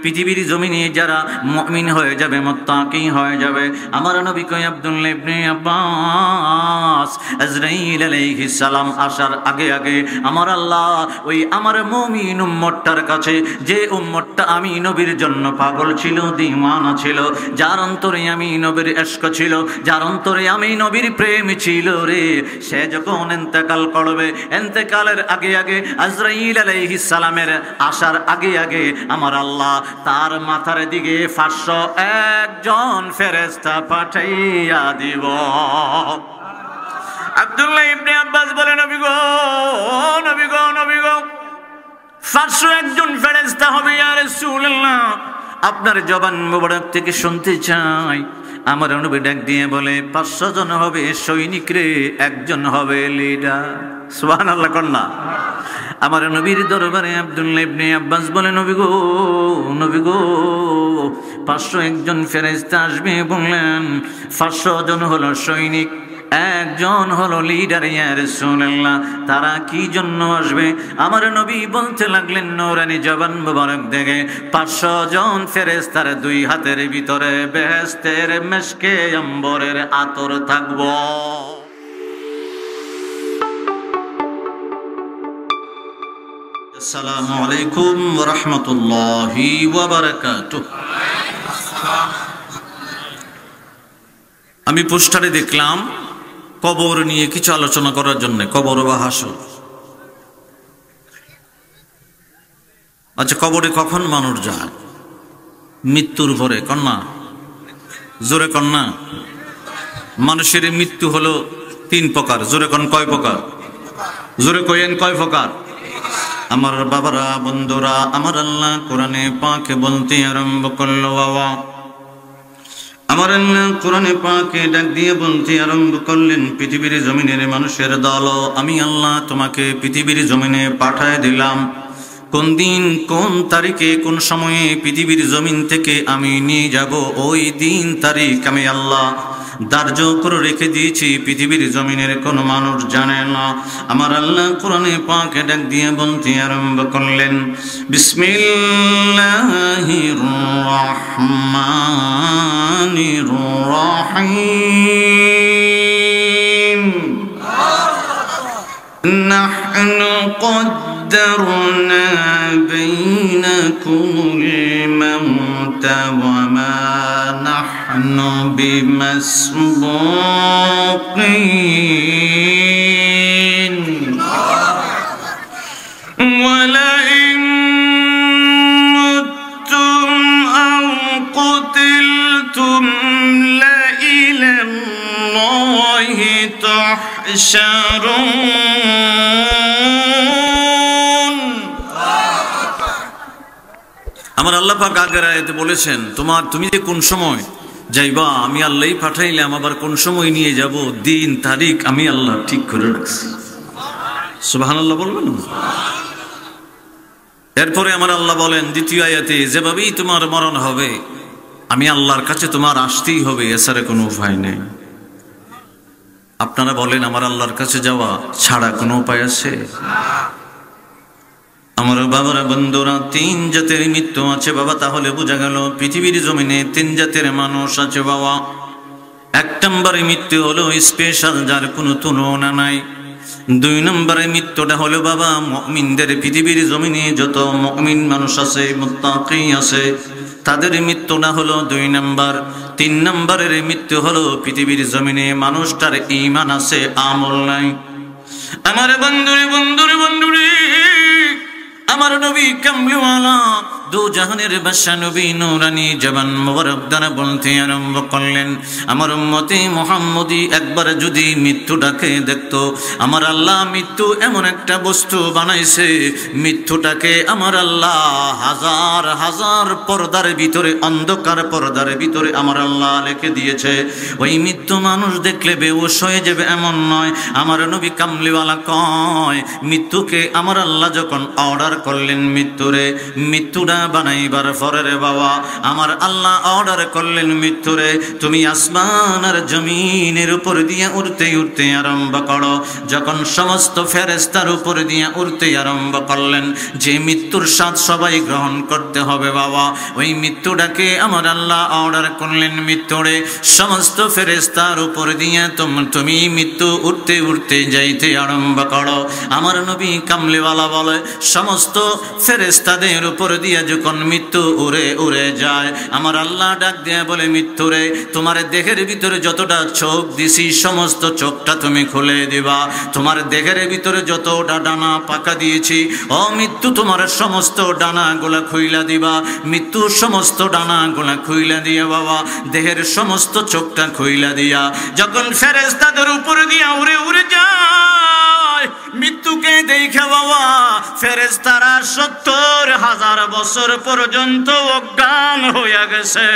পৃথিবীর জমিনে যারা মুমিন হয়ে যাবে, মুত্তাকি হয়ে যাবে, আমার নবী কয় আব্দুল্লাহ ইবনে আব্বাস আজরাইল আলাইহিস সালাম আসার আগে আগে আমার আল্লাহ ওই আমার মুমিন উম্মতটার কাছে, যে উম্মতটা আমি নবীর জন্য পাগল ছিল, দিওয়ানা ছিল, যার অন্তরে আমি নবীর ইশক ছিল, যার অন্তরে আমি নবীর প্রেম ছিল রে, সে যখন ইন্তেকাল করবে, ইন্তেকালের আগে আগে আজরাইল আলাইহিস সালামের আসার আগে আগে আমার আল্লাহ তার মাথার দিকে 501 জন ফেরেশতা পাঠাইয়া দিব। আব্দুল্লাহ ইবনে আব্বাস বলে, নবী গো, নবী গো, নবী গো, 501 জন ফেরেশতা হবে ইয়া রাসূলুল্লাহ, আপনার জবান মোবারক থেকে শুনতে চাই। আমার নবী ডাক দিয়ে বলে, 500 জন হবে সৈনিক রে, একজন হবে লিডার। সুবহানাল্লাহ কন্যা। আমার নবীর দরবারে আব্দুল্লাহ ইবনে আব্বাস বলে, নবী গো, নবী গো, 501 জন ফেরেশতা আসবে বললেন, 500 জন হলো সৈনিক, একজন হলো লিডার ইয়া রাসূলুল্লাহ, তারা কি জন্য আসবে? আমার নবী বলতে লাগলেন নূরানি জবান মুবারক দেখে, 500 জন ফেরেশতার 2 হাতের ভিতরে বেহেশতের মেশকে আম্বরের আতর থাকবো। আসসালামু আলাইকুম ওয়া রাহমাতুল্লাহি ওয়া বারাকাতুহু। আমি পোস্টারে দেখলাম কবর নিয়ে কিছু আলোচনা করার জন্য, কবর বা হাসর। আচ্ছা, কবরে কখন মানুষ যায়? মৃত্যুর পরে। কন্যা জোরে কন্যা। মানুষের মৃত্যু হলো 3 প্রকার। জোরে কন কয় প্রকার? জোরে কইেন কয় প্রকার? আমার বাবারা, বন্ধুরা, আমার আল্লাহ কোরআনে পাকে বলতে আরম্ভ করলো, বাবা আমার আল্লাহ কোরআনে পাকে ডাক দিয়ে বলতে আরম্ভ করলেন, পৃথিবীর জমিনের মানুষের দল, আমি আল্লাহ তোমাকে পৃথিবীর জমিনে পাঠায় দিলাম। কোন দিন, কোন তারিখে, কোন সময়ে পৃথিবীর জমিন থেকে আমি নিয়ে যাব, ওই দিন তারিখ আমি আল্লাহ ধার্য করে রেখে দিয়েছি, পৃথিবীর জমিনের কোন মানুষ জানে না। আমার আল্লাহ কোরআনে পাকে ডাক দিয়ে বলতে আরম্ভ করলেন, বিসমিল্লাহির রাহমানির রাহিম। নাহনু قدرنا بينكم الموت وما نحن بمسبوقين ولئن متم أو قتلتم لإلى الله تحشرون। আমার আল্লাহ পাক আগের আয়াতে বলেছেন, তুমি যে কোন সময় যাইবা আমি আল্লাহই পাঠাইলাম, আবার কোন সময় নিয়ে যাব, দিন তারিখ আমি আল্লাহ ঠিক করে রাখছি। সুবহানাল্লাহ বলবেন। এরপরে আমার আল্লাহ বলেন দ্বিতীয় আয়াতে, যেভাবেই তোমার মরণ হবে আমি আল্লাহর কাছে তোমার আসতেই হবে, এছাড়া কোনো উপায় নেই। আপনারা বলেন, আমার আল্লাহর কাছে যাওয়া ছাড়া কোনো উপায় আছে? আমার বাবারা, বন্ধুরা, 3 জাতের মৃত্যু আছে বাবা। তাহলে বোঝা গেল পৃথিবীর জমিনে 3 জাতের মানুষ আছে বাবা। 1 নম্বরে মৃত্যু হলো স্পেশাল, যার কোনো তুলনা নাই। 2 নম্বরে মৃত্যুটা হলো বাবা মুমিনদের, পৃথিবীর জমিনে যত মুমিন মানুষ আছে, মুত্তাকি আছে, তাদের মৃত্যুটা হলো 2 নম্বর। 3 নম্বরের মৃত্যু হলো পৃথিবীর জমিনে মানুষটার ঈমান আছে, আমল নাই। আমার বন্ধুরে, বন্ধুরে, বন্ধুরে, আমার নবী কামলিওয়ালা দু জাহানের বাদশা নবী নূরানি জবান মোবারক দ্বারা বলতে আরম্ভ করলেন, আমার উম্মতে মুহাম্মদী একবার যদি মৃত্যুটাকে দেখতো, আমার আল্লাহ মৃত্যু এমন একটা বস্তু বানাইছে, মৃত্যুটাকে আমার আল্লাহ হাজার হাজার পর্দার ভিতরে, অন্ধকার পর্দার ভিতরে আমার আল্লাহ লিখে দিয়েছে। ওই মৃত্যু মানুষ দেখলে বেহুশ হয়ে যাবে এমন নয়। আমার নবী কামলিওয়ালা কয়, মৃত্যুকে আমার আল্লাহ যখন অর্ডার করলেন, মৃত্যুটা মৃত্যুটা বানাইবার পরে রে বাবা আমার আল্লাহ অর্ডার করলেন, মৃত্যুরে তুমি আসমান আর জমিনের উপর দিয়ে উড়তে উড়তে আরম্ভ করো। যখন সমস্ত ফেরেশতার উপর দিয়ে উড়তে আরম্ভ করলেন, যে মৃত্যুর স্বাদ সবাই গ্রহণ করতে হবে বাবা, ওই মৃত্যুটাকে আমার আল্লাহ অর্ডার করলেন, মৃত্যুরে সমস্ত ফেরেশতার উপর দিয়ে তুমি মৃত্যু উঠতে উঠতে যাইতে আরম্ভ করো। আমার নবী কামলিওয়ালা বলে, সমস্ত ফেরেশতাদের উপর দিয়ে যখন মৃত্যু উড়ে উড়ে যায়, আমার আল্লাহ ডাক দিয়ে বলে, মৃত্যুরে তোমার দেহের ভিতরে যতটা চোখ দিছি সমস্ত চোখটা তুমি খুলে দিবা। তোমার দেহের ভিতরে যতটা ডানা পাকা দিয়েছি, ও মৃত্যু তোমার সমস্ত ডানা গুলা খুইলা দিবা। মৃত্যু সমস্ত ডানা গুলা খুইলা দিয়া বাবা দেহের সমস্ত চোখটা খুইলা দিয়া যখন ফেরেশতাদের উপর দিয়া উড়ে উড়ে যায়, মৃত্যুকে দেখে বাবা ফেরেশতারা ৭০,০০০ বছর পর্যন্ত অজ্ঞান হইয়া গেছে।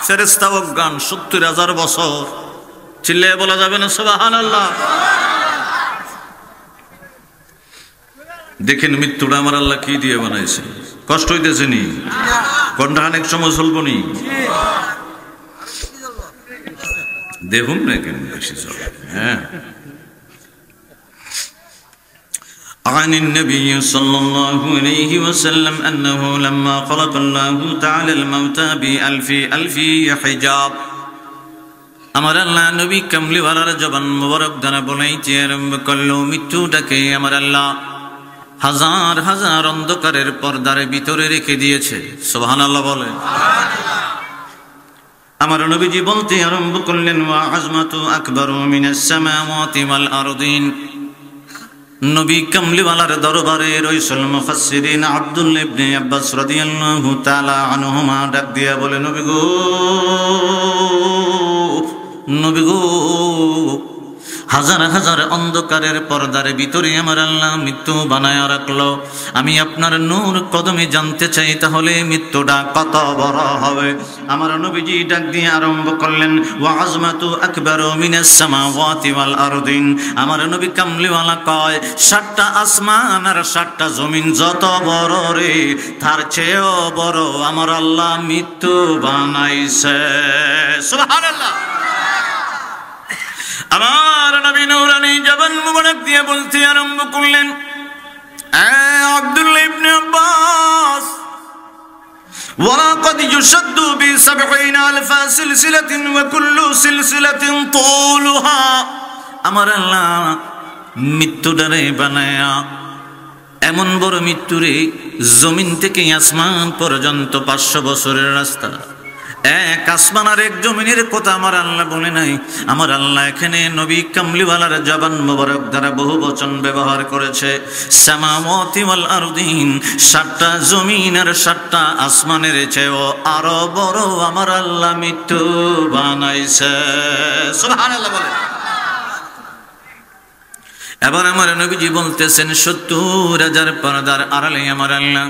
ফেরেশতা অজ্ঞান ৭০,০০০ বছর। চিল্লায়ে বলা যাবে না সুবহানাল্লাহ? দেখেন মৃত্যুটা আমার আল্লাহ কি দিয়ে বানাইছে। কষ্ট হইতেছে নি? কোনটা অনেক সময় চলবো নি? দেখুন না কেন বেশি চলে। হ্যাঁ, عن النبي صلى الله عليه وسلم أنه لما خلق الله تعالى الموتى بألف حجاب। আমার আল্লাহ নবী কামলিওয়ালার জবান মুবারক দ্বারা বলাইতে আরম্ভ করলো, মৃত্যুটাকে আমার আল্লাহ হাজার হাজার অন্ধকারের পর্দার ভিতরে রেখে দিয়েছে। সুবহানাল্লাহ বলে। আমার নবীজি বলতে আরম্ভ করলেন, ওয়া আজমাতু আকবারু মিনাস সামাওয়াতি ওয়াল আরদিন। নবী কামলিওয়ালার দরবারে রাইসুল মুফাসসিরিন আব্দুল্লাহ ইবনে আব্বাস রাদিয়াল্লাহু তাআলা আনহুমা ডাক দিয়া বলে, নবী গো, নবী গো, হাজার হাজার অন্ধকারের পর্দার ভিতরে আমার আল্লাহ মৃত্যু বানায় রাখলো। আমি আপনার নূর কদমে জানতে চাই, তাহলে মৃত্যুটা কত বড় হবে। আমার নবীজি ডাক দিয়ে আরম্ভ করলেন, ওয়া আজমাতু আকবারু মিনাস সামাওয়াতি ওয়াল আরদিন। আমার নবী কামলিওয়ালা কয়, ৭টা আসমান আর ৭টা জমিন যত বড় রে, তার চেয়েও বড় আমার আল্লাহ মৃত্যু বানাইছে। সুবহানাল্লাহ। আমার নবী নূরানী জবান মুবারক দিয়ে বলতে আরম্ভ করলেন, আব্দুল্লাহ ইবনে আব্বাস, ওয়ালাকাদ ইউশাদ্দু বি৭০,০০০ সিলসিলাতিন ওয়া কুল্লু সিলসিলাতিন তুলুহা। আমার আল্লাহ মৃত্যুটারে বানায়া এমন বড় মৃত্যুরে, জমিন থেকে আসমান পর্যন্ত ৫০০ বছরের রাস্তা। এক আসমান আর এক জমিনের কথা আমার আল্লাহ বলে নাই। আমার আল্লাহ এখানে নবী কামলিওয়ালার জবান মুবারক দ্বারা বহু বচন ব্যবহার করেছে। সামাওয়াতি ওয়াল আরদিন, ৭টা জমিন আর ৭টা আসমানের চেয়েও আরো বড় আমার আল্লাহ মৃত্যু বানাইছে। সুবহানাল্লাহ বলে। এবার আমার নবীজি বলতেছেন, ৭০,০০০ পর্দার আড়ালে আমার আল্লাহ।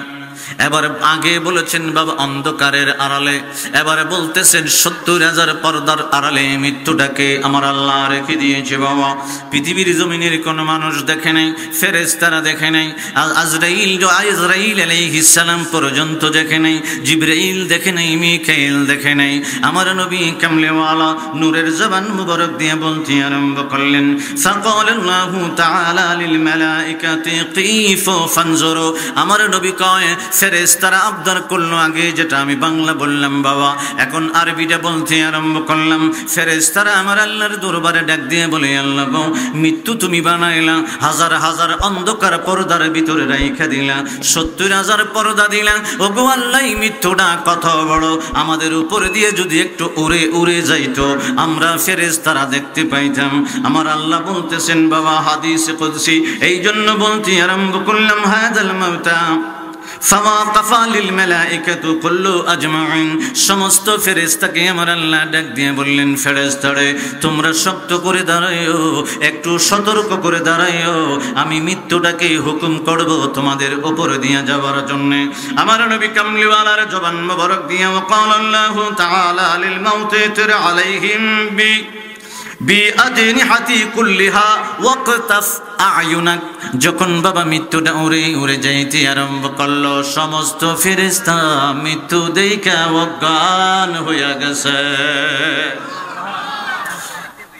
এবার আগে বলেছেন বাবা অন্ধকারের আড়ালে, এবারে বলতেছেন ৭০,০০০ পর্দার আড়ালে মৃত্যুটাকে আমার আল্লাহ রেখে দিয়েছে বাবা। পৃথিবীর জমিনের কোনো মানুষ দেখে নাই, ফেরেশতারা দেখে নাই, আজরাইল আলাইহিস সালাম পর্যন্ত দেখে নাই, জিবরাইল দেখে নাই, মিকাইল দেখে নাই। আমার নবী কামলিওয়ালা নূরের জবান মুবারক দিয়ে বলতে আরম্ভ করলেন, ফাকালাল্লাহু তাআলা লিল মালাইকাতি কিফু ফানজুরু। আমার নবী কয়, ফেরেশতারা আবদার করলো, আগে যেটা আমি বাংলা বললাম বাবা, এখন আরবিটা বলতে আরম্ভ করলাম। ফেরেশতারা আমার আল্লাহর দরবারে ডাক দিয়ে বলে, আল্লাহ গো, মৃত্যু তুমি বানাইলা, হাজার হাজার অন্ধকার পর্দার ভিতরে রাইখা দিলা, ৭০,০০০ পর্দা দিলা। ও গো আল্লাহ, মৃত্যুটা কত বড়, আমাদের উপর দিয়ে যদি একটু উড়ে উড়ে যাইতো, আমরা ফেরেশতারা দেখতে পাইতাম। আমার আল্লাহ বলতেছেন বাবা হাদিসে কুদসি, এই জন্য বলতে আরম্ভ করলাম, হাযাল মাউতা ফাওয়াকাফা লিল মালাইকাতু কুল্লু আজমাইন। সমস্ত ফেরেশতাকে আমার আল্লাহ ডাক দিয়ে বললেন, ফেরেশতারে তোমরা শক্ত করে দাঁড়াইও, একটু সতর্ক করে দাঁড়াইও, আমি মৃত্যুটাকে হুকুম করব তোমাদের উপর দিয়ে যাওয়ার জন্য। আমার নবী কামলিওয়ালার জবান মুবারক দিয়ে, ওয়াকাল আল্লাহু তাআলা লিল মাউতি তির আলাইহিম বি বিআজনিহাতি কুল্লিহা ওয়াকতাফ আয়ুনাক। যখন বাবা মৃত্যুটা উড়ে উড়ে যাইতে আরম্ভ করলো, সমস্ত ফেরেশতা মৃত্যু দেইখা অজ্ঞান হইয়া গেছে।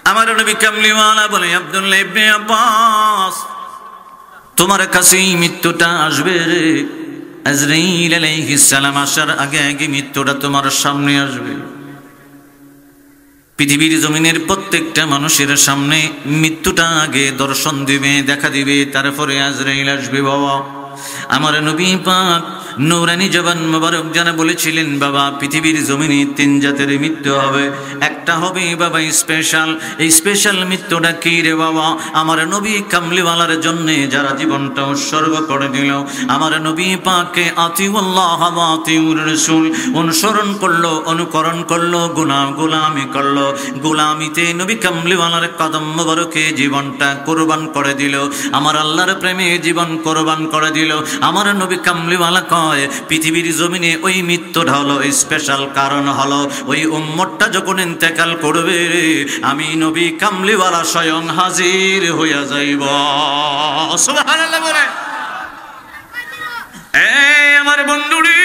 আমার নবী কামলিওয়ালা বলে, আব্দুল্লাহ ইবনে আব্বাস, তোমার কাছেই মৃত্যুটা আসবে রে। আজরাইল আলাইহিস সালাম আসার আগে আগে মৃত্যুটা তোমার সামনে আসবে। পৃথিবীর জমিনের প্রত্যেকটা মানুষের সামনে মৃত্যুটা আগে দর্শন দিবে, দেখা দিবে, তারপরে আজরাইল আসবে। বাবা আমার নবী পাক নূরানি জবান মোবারক জানা বলেছিলেন, বাবা পৃথিবীর জমিনে তিন জাতের মৃত্যু হবে। একটা হবে বাবা স্পেশাল। এই স্পেশাল মৃত্যুটা কি রে বাবা? আমার নবী কামলিওয়ালার জন্য যারা জীবনটা উৎসর্গ করে দিল, আমার নবী পাককে আতিউল্লাহ ওয়া আতিউর রাসূল অনুসরণ করলো, অনুকরণ করলো, গোলামি করলো। গোলামিতে নবী কামলিওয়ালার কদম মোবারকে জীবনটা কোরবান করে দিল, আমার আল্লাহর প্রেমে জীবন কোরবান করে দিল। আমার নবী কামলিওয়ালা কয়, পৃথিবীর জমিনে ওই মৃত্যুটা হলো স্পেশাল। কারণ হলো ওই উম্মতটা যখন ইন্তেকাল করবে, আমি নবী কামলিওয়ালা স্বয়ং হাজির হইয়া যাইব। সুবহানাল্লাহ বলে। আমার বন্ধুরি,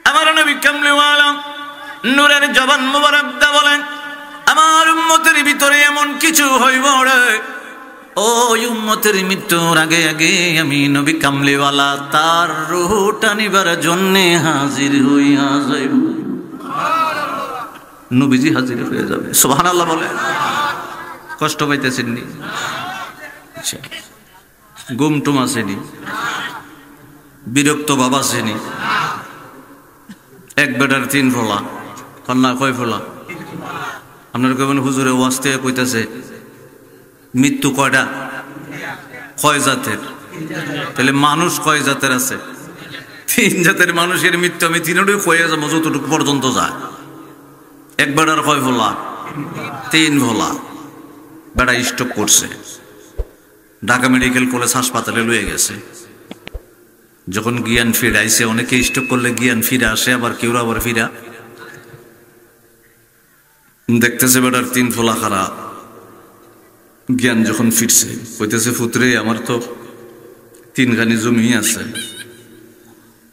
আমার নবী কামলিওয়ালা নূরের জবান মোবারক দা বলেন, আমার উম্মতের ভিতরে এমন কিছু হইব রে, ওই উম্মতের মৃত্যুর আগে আগে আমি নবী কামলিওয়ালা তার রূহটা নিবার জন্য হাজির হইয়া যাইব। নবীজি হাজির হয়ে যাবে। সুবহানাল্লাহ বলে। কষ্ট পাইতেছেন নি? গুমটুম আসেনি? বিরক্ত বাবা আসেনি? এক বেটার তিন ফোলা, কন্যা কয় ফোলা? আপনার কেমন হুজুরে ওয়াস্তে কইতেছে মৃত্যু কয়টা? কয় জাতের? তাহলে মানুষ কয় জাতের আছে? তিন জাতের মানুষের মৃত্যু আমি তিনটাই কয়ে যাবো যতটুকু পর্যন্ত যায়। এক বেটার কয় ফোলা? তিন ফোলা। বেটা স্ট্রোক করছে, ঢাকা মেডিকেল কলেজ হাসপাতালে লয়ে গেছে। যখন জ্ঞান ফিরাইছে, অনেকে স্ট্রোক করলে জ্ঞান ফিরে আসে, আবার কেউ আবার ফিরা দেখতেছে বেটার তিন ফোলা খারাপ। জ্ঞান যখন ফিরছে, কইতেছে পুত্রে আমার তো তিনখানি জমি আছে,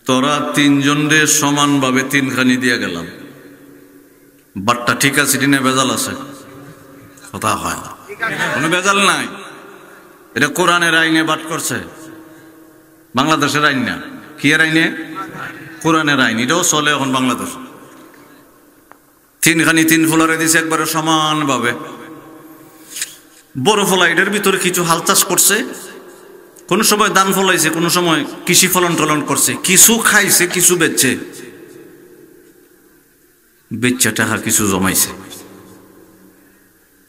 তোরা তিনজনরে সমানভাবে তিনখানি দিয়া গেলাম, বাট্টা ঠিক আছে না বেজাল আছে? কথা হয় না, কোনো বেজাল নাই। এটা কোরআনের আইনে বাট করছে, বাংলাদেশের আইন না। কি এর আইনে? কোরআনের আইন। এটাও চলে এখন বাংলাদেশ। তিনখানি তিন ফোলারে দিছে একবারে সমানভাবে। বড় ফলা এটার ভিতরে কিছু হাল চাষ করছে, কোন সময় ধান ফলাইছে, কোন সময় কৃষি ফলন টলন করছে, কিছু খাইছে, কিছু বেচছে, বেচা টাকা কিছু জমাইছে।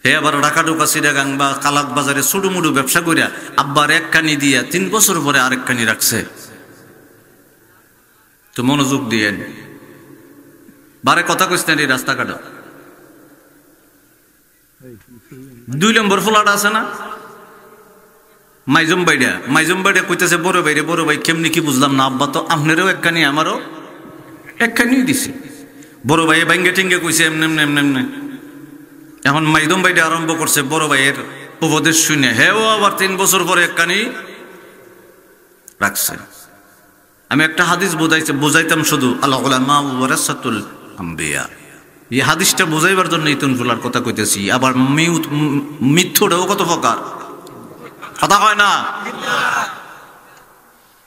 হে আবার ঢাকা ঢোকা সিরাগাং বা কালাক বাজারে ছোট মুড়ু ব্যবসা করিয়া আব্বার এক কানি দিয়া 3 বছর পরে আরেক কানি রাখছে। তো মনোযোগ দিয়েন, বারে কথা কইস না রাস্তাঘাটে। 2 নম্বর ফ্ল্যাট আছে না মাইজম বাইডা কইতেছে বড় ভাই কেমনি কি বুঝলাম না, আব্বা তো আপনারও একখানি আমারও একখানি দিছে। বড় ভাই ভাঙ্গে টেঙ্গে কইছে এমনি এমনি। এখন মাইদম বাইডা আরম্ভ করছে বড় ভাইয়ের উপদেশ শুনে, হেও আবার 3 বছর পরে একখানি রাখছে। আমি একটা হাদিস বুঝাইতাম শুধু, আল উলামা ওয়ারাসাতুল আম্বিয়া। এই হাদিসটা বুঝাইবার জন্য ইতুন ফুলার কথা কইতেছি। আবার মিথ্যুটাও কত প্রকার, কথা হয় না।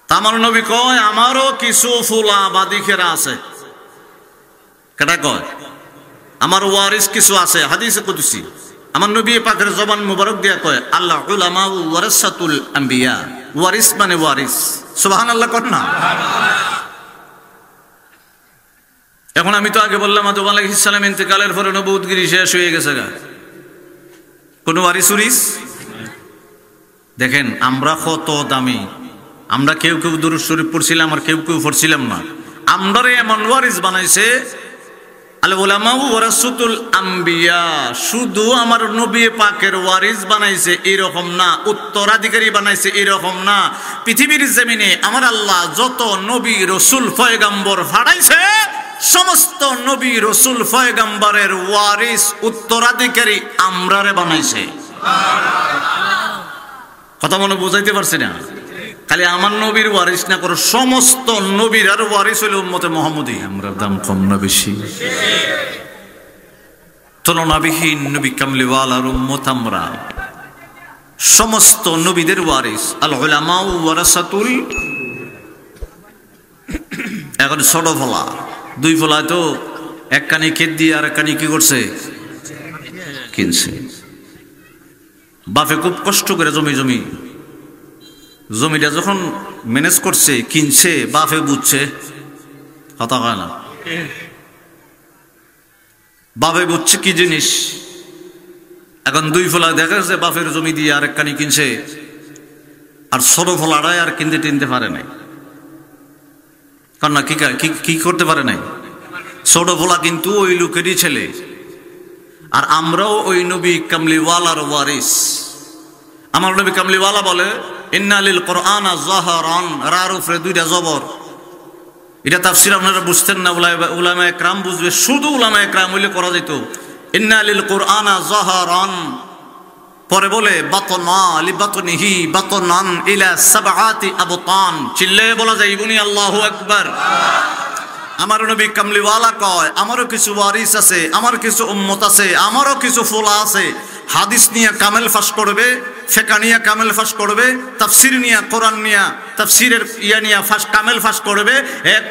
তামার নবী কয় আমারও কিছু ফুলা বাদিকেরা আছে। কেটা কয়? আমার ওয়ারিস কিছু আছে। হাদিসে কুদসি আমার নবী পাকের জবান মুবারক দিয়া কয়, আল্লাহ উলামা ওয়ারাসাতুল আম্বিয়া। ওয়ারিস মানে ওয়ারিস। সুবহানাল্লাহ কর না। এখন আমি তো আগে বললাম আদম আলাইহিস সালাম ইন্তেকালের পরে নবুয়তগিরি শেষ হয়ে গেছে গা, কোন ওয়ারিস উরিস। দেখেন আমরা কত দামি, আমরা কেউ দুরূদ শরীফ পড়ছিলাম আর কেউ পড়ছিলাম না। আমরারে এমন ওয়ারিস বানাইছে আল উলামা ওয়ারাসাতুল আম্বিয়া। শুধু আমার নবী পাকের ওয়ারিস বানাইছে এরকম না, উত্তরাধিকারী বানাইছে এরকম না। পৃথিবীর জমিনে আমার আল্লাহ যত নবী রসুল পয়গম্বর ফাড়াইছে সমস্ত নবী রাসূল পয়গম্বরের ওয়ারিস উত্তরাধিকারী আমরারে বানাইছে। কথা মনে বুঝাইতে পারছি না? খালি আমার নবীর ওয়ারিস না করে সমস্ত নবীর আর ওয়ারিস হইল উম্মতে মুহাম্মদী। আমরা দাম কম না বেশি? তুলনাবিহীন নবী কামলিওয়ালার উম্মত আমরা, সমস্ত নবীদের ওয়ারিস। আল উলামা ওয়ারাসাতুল। এখন ছোট ফলা, দুই ফলায় তো এক কানি ক্ষেত দিয়ে আর এক কানি কি করছে, কিনছে। বাপে খুব কষ্ট করে জমিটা যখন ম্যানেজ করছে, কিনছে, বাপে বুঝছে, কথা হয় না, বাপে বুঝছে কি জিনিস। এখন দুই ফলা দেখা যাচ্ছে বাপের জমি দিয়ে আরেক কানি কিনছে, আর ছোট ফলাটাই আর কিনতে টিনতে পারে নাই। কারণ না কি করতে পারে নাই, ছোট ফলা কিন্তু ওই লোকেরই ছেলে। আর আমরাও ওই নবী কামলিওয়ালার ওয়ারিস। আমার নবী কামলিওয়ালা বলে ইন্না লিল কুরআনা যাহরান, রার উপরে দুইটা জবর। এটা তাফসীর আপনারা বুঝতেন না, উলামায়ে কেরাম বুঝবে, শুধু উলামায়ে কেরাম হইলে করা যেত। ইন্না লিল কুরআনা যাহরান, পরে বলে বাতনা লিবাতনিহি বাতনান ইলা সাবআতি আবতান। চিল্লায়ে বলা যায় ইবনি আল্লাহু আকবার। আমার নবী কামলিওয়ালা কয় আমারও কিছু ওয়ারিস আছে, আমার কিছু উম্মত আছে, আমারও কিছু ফোলা আছে। হাদিস নিয়ে কামেল ফাঁস করবে, ফিকহ নিয়ে কামেল ফাঁস করবে, তাফসীর নিয়ে, কোরআন নিয়ে তাফসীরের নিয়ে কামেল ফাঁস করবে।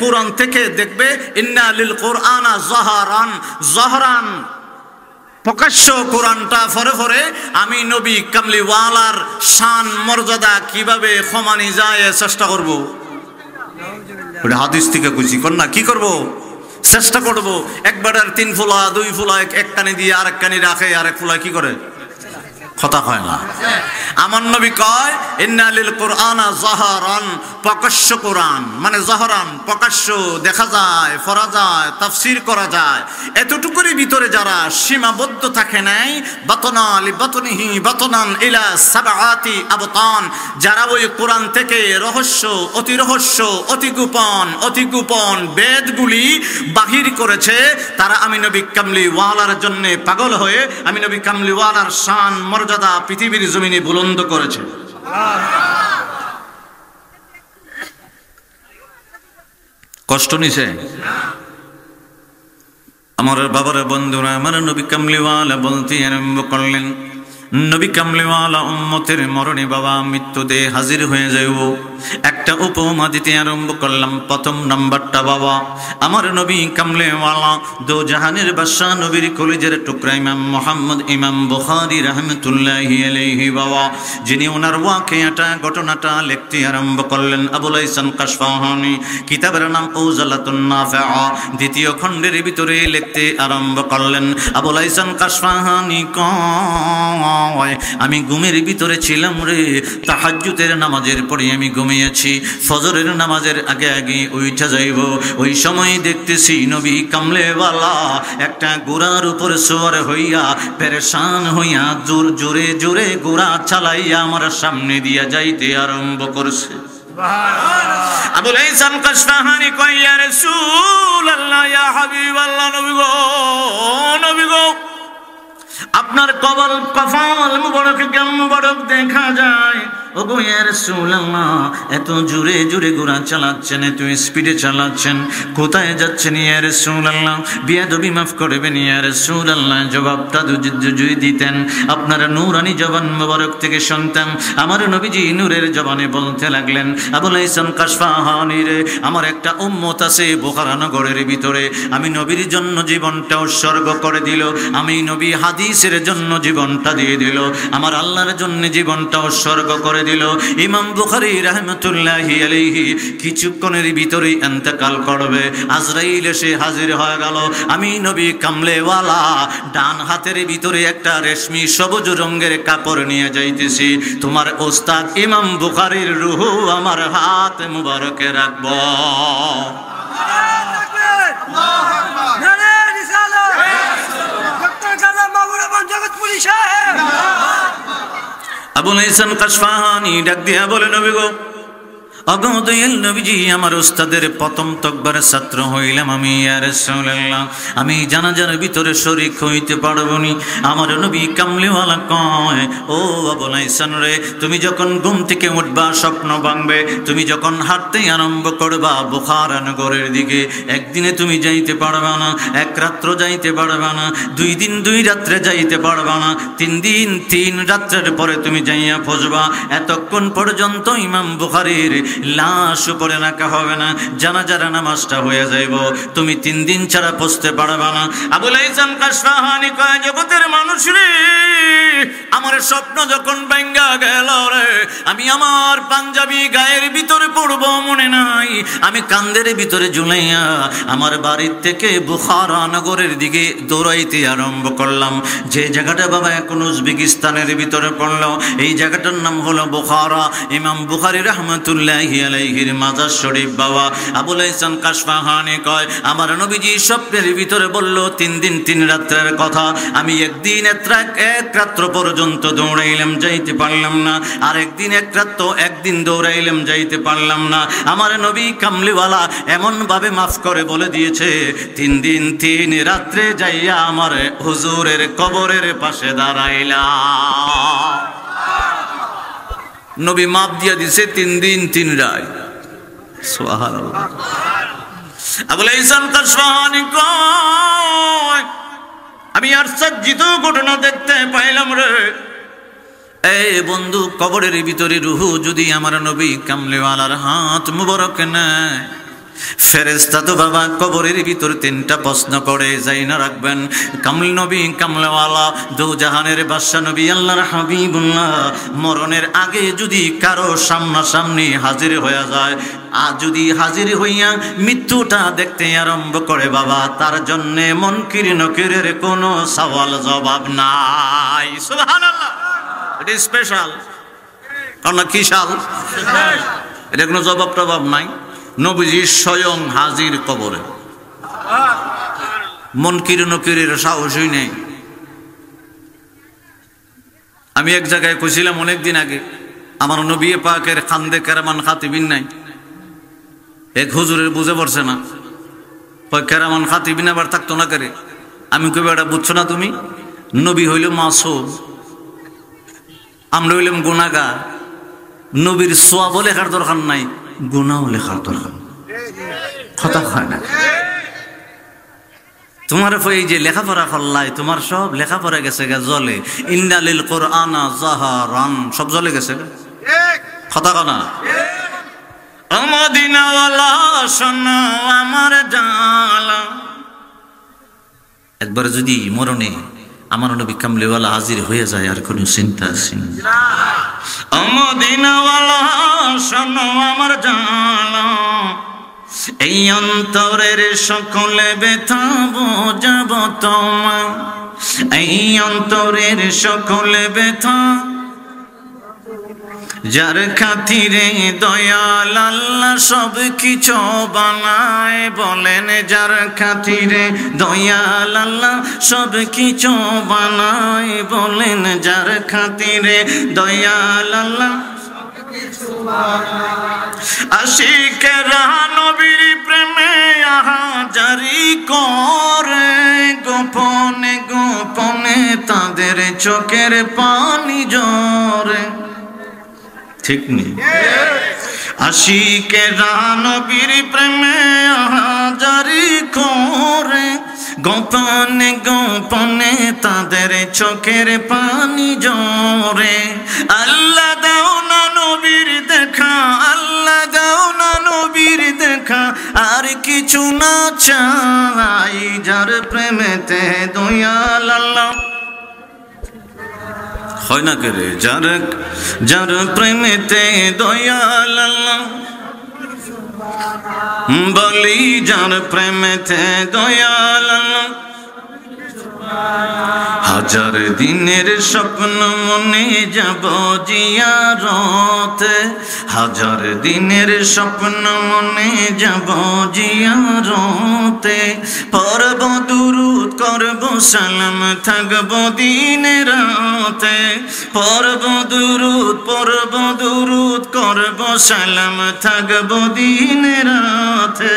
কোরআন থেকে দেখবে ইন্না লিল কুরআনা যাহরান, যাহরান প্রকাশ্য কোরআনটা ফরে ফরে আমি নবী কামলিওয়ালার শান মর্যাদা কিভাবে ক্ষমানি যায় চেষ্টা করব। ওটা হাদিস থেকে কইছি, কন্যা কি করব, চেষ্টা করব। একবার আর তিন ফোলা দুই ফোলা এক কানি দিয়ে আরেক কানি রাখে, আরেক ফোলা কি করে, কথা হয় না। আমার নবী কয় ইন্না লিল কুরআনা যাহরান, প্রকাশ্য কোরআন মানে যাহরান, প্রকাশ্য দেখা যায়, পড়া যায়, তাফসীর করা যায়। এতটুকুর ভিতরে যারা সীমাবদ্ধ থাকে নাই, বাতনা লিবাতনিহি বাতনান ইলা সাবআতি আবতান, যারা ওই কোরআন থেকে রহস্য, অতি গোপন বেদগুলি বাহির করেছে, তারা আমি নবী কামলিওয়ালার জন্য পাগল হয়ে আমি নবী কামলিওয়ালার শান মর্যাদা পৃথিবীর জমিনে বুলন্দ করেছে। কষ্ট নিছে আমার বাবার বন্ধুরা। আমার নবী কামলিওয়ালা বলতে আরম্ভ করলেন, নবী কামলিওয়ালা উম্মতের মরণে বাবা মৃত্যুতে হাজির হয়ে যাইব। একটা উপমা দিতে আরম্ভ করলাম। প্রথম নাম্বারটা বাবা আমার নবী কামলিওয়ালা দো জাহানের বাদশা নবীর কলিজের টুকরা ইমাম মুহাম্মদ ইমাম বুখারী রাহমাতুল্লাহি আলাইহি বাবা, যিনি ওনার ওয়াকিয়াটা ঘটনাটা লিখতে আরম্ভ করলেন। আবুল হাসান কাশফাহানি কিতাবের নাম উজালাতুন নাফিআ, দ্বিতীয় খণ্ডের ভিতরে লিখতে আরম্ভ করলেন। আবুল হাসান কাশফাহানি কয় আমি ঘুমের ভিতরে ছিলাম রে, তাহাজ্জুদের নামাজের পরে আমি ঘুমিয়েছি, ফজরের নামাজের আগে আগে উঠা যাইব। ওই সময় দেখতেছি নবী কামলেওয়ালা একটা ঘোড়ার উপর সওয়ার হইয়া পেরেশান হইয়া জোরে জোরে ঘোড়া চালাইয়া আমার সামনে দিয়া যাইতে আরম্ভ করছে। আবুল হাসান কাশফাহানি কয় ইয়া রাসূলুল্লাহ ইয়া হাবিবাল্লাহ, নবী গো আপনার কপাল মুবারক দেখা যায়। ওগো ইয়া রাসূলুল্লাহ, এত জোরে জোরে ঘোড়া চালাচ্ছেন, এত স্পিডে চালাচ্ছেন, কোথায় যাচ্ছেন ইয়া রাসূলুল্লাহ? বিয়াদবি মাফ করবেন ইয়া রাসূলুল্লাহ, জবাবটা যদি দিতেন আপনার নূরানি জবান মুবারক থেকে শুনতাম। আমার নবীজি নূরের জবানে বলতে লাগলেন, আবুল হাসান কাশফাহানি রে, আমার একটা উম্মত আছে বুখারা নগরের ভিতরে, আমি নবীর জন্য জীবনটা উৎসর্গ করে দিল, আমি নবী হাদিসের জন্য জীবনটা দিয়ে দিল, আমার আল্লাহর জন্য জীবনটা উৎসর্গ করে দিল। ইমাম বুখারী রাহমাতুল্লাহি আলাইহি কিছুক্ষণের ভিতরে ইন্তেকাল করবে। আজরাইল এসে হাজির হয়ে গেল। আমি নবী কামলেওয়ালা ডান হাতের ভিতরে একটা রেশমি সবুজ রঙের কাপড় নিয়ে যাইতেছি, তোমার ওস্তাদ ইমাম বুখারীর রূহ আমার হাত মুবারকে রাখব। আবুল হাসান কাশফাহানি ডাক দিয়া বলে, নবী গো অগদয়াল নবীজি আমার উস্তাদের প্রথম তকবার ছাত্র হইলাম আমি, ইয়া রাসূলুল্লাহ আমি জানাজার ভিতরে শরীক হইতে পারবো নি। আমার নবী কামলিওয়ালা কয়, ও আবুল হাসান রে, তুমি যখন ঘুম থেকে উঠবা স্বপ্ন ভাঙবে, তুমি যখন হাঁটতে আরম্ভ করবা বুখারা নগরের দিকে, একদিনে তুমি যাইতে পারবা না, এক রাত্র যাইতে পারবা না, 2 দিন 2 রাত্রে যাইতে পারবা না, 3 দিন 3 রাত্রের পরে তুমি যাইয়া পৌঁছবা। এতক্ষণ পর্যন্ত ইমাম বুখারীর লাশ উপরে রাখা হবে না, জানাজার নামাজটা হয়ে যাইব, তুমি 3 দিন ছাড়া পৌঁছতে পারবা না। আবুল হাসান কাশফাহানি কয়, জগতের মানুষ রে, আমার স্বপ্ন যখন ভাঙ্গা গেল রে, আমি আমার পাঞ্জাবি গায়ের ভিতরে পড়বো মনে নাই, আমি কান্দের ভিতরে ঝুলাইয়া আমার বাড়ির থেকে বুখারা নগরের দিকে দৌড়াইতে আরম্ভ করলাম। যে জায়গাটা বাবা এখন উজবেকিস্তানের ভিতরে পড়লো, এই জায়গাটার নাম হলো বুখারা। ইমাম বুখারী রাহমাতুল্লাহি আলাইহির মাজার শরীফ বাবা। আবুল হাসান কাশফাহানি কয়, আমার নবীজি স্বপ্নের ভিতরে বলল 3 দিন 3 রাত্রের কথা, আমি একদিন এক রাত্র পর্যন্ত দৌড়াইলাম, যাইতে পারলাম না, আর একদিন দৌড়াইলাম, যাইতে পারলাম না। আমার নবী কামলিওয়ালা এমন ভাবে মাফ করে বলে দিয়েছে, 3 দিন 3 রাত্রে যাইয়া আমার হুজুরের কবরের পাশে দাঁড়াইলাম। নবী মাপ দিয়া দিছে 3 দিন 3 রাত। সুবহানাল্লাহ। আবুল হাসান কাশফাহানি কয়, আমি আশ্চর্যিত ঘটনা দেখতে পাইলাম রে। এই বন্ধু, কবরের ভিতরে রুহু যদি আমার নবী কামলিওয়ালার হাত মুবারক নেয়, ফেরেশতা তো বাবা কবরের ভিতর 3টা প্রশ্ন করে যাই না রাখবেন। কামল নবী কামলেওয়ালা দু জাহানের বাদশা নবী আল্লাহর হাবিবুল্লাহ মরণের আগে যদি কারো সামনাসামনি হাজির হয়ে যায়, আর যদি হাজির হইয়া মৃত্যুটা দেখতে আরম্ভ করে বাবা, তার জন্য মুনকির নকিরের কোনো সওয়াল জবাব নাই। সুবহানাল্লাহ। এটা স্পেশাল, কারণ কি শাল, এটা কোনো জবাব টবাব নাই। নবীজি স্বয়ং হাজির কবরে, মুনকির নকিরের সাহসই নেই। আমি এক জায়গায় কইছিলাম অনেকদিন আগে, আমার নবী পাকের খান্দে কেরামান খাতিবিন নাই। এক হুজুরের বুঝে পড়ছে না, কেরামান খাতিবিন আবার থাকতো না করে। আমি কই, এটা বুঝছো না তুমি? নবী হইল মাসুম, আমরা হইলাম গুনাহগার। নবীর সওয়াব লেখার দরকার নাই, গুনাহ লেখার দরকার। কথা হয় না তোমার এই যে লেখাপড়া করলাই, তোমার সব লেখাপড়া গেছে গা জলে। ইন্নালিল কোরআনা জাহারান, সব জলে গেছে গা। কথা কনা মদিনাওয়ালা শোনো আমার জালা। একবার যদি মরণে আমার নবী কামলিওয়ালা হাজির হয়ে যায়, আর কোনো চিন্তা আছে না। মদিনাওয়ালা শোনো আমার জালা, এই অন্তরের সকলে ব্যথা বোঝাব তোমার, এই অন্তরের সকলে ব্যথা, যার খাতিরে দয়াল আল্লাহ সব কিছু বানায়। বলেন যার খাতিরে দয়াল আল্লাহ সব কিছু বানায়, বলেন যার খাতিরে দয়াল আল্লাহ। আশিকেরা নবীর প্রেমে আহাজারি করে, গোপনে গোপনে তাদের চোখের পানি ঝরে। ঠিক নেই? আশিকেরা নবীর প্রেমে আহাজারি করে, গোপনে গোপনে তাদের চোখের পানি ঝরে। আল্লাহ দাও না নবীর দেখা, আল্লাহ দাও না নবীর দেখা, আর কিছু না চাই, যার প্রেমেতে দয়াল আল্লাহ। হয় না কে রে? যার প্রেমেতে দয়াল আল্লাহ, বলি যার প্রেমেতে দয়াল আল্লাহ। হাজার দিনের স্বপ্ন মনে যাব জিয়ারতে, হাজার দিনের স্বপ্ন মনে যাব জিয়ারতে, পড়ব দুরূদ করব সালাম থাকব দিনে রাতে, পড়ব দুরূদ করব সালাম থাকব দিনে রাতে।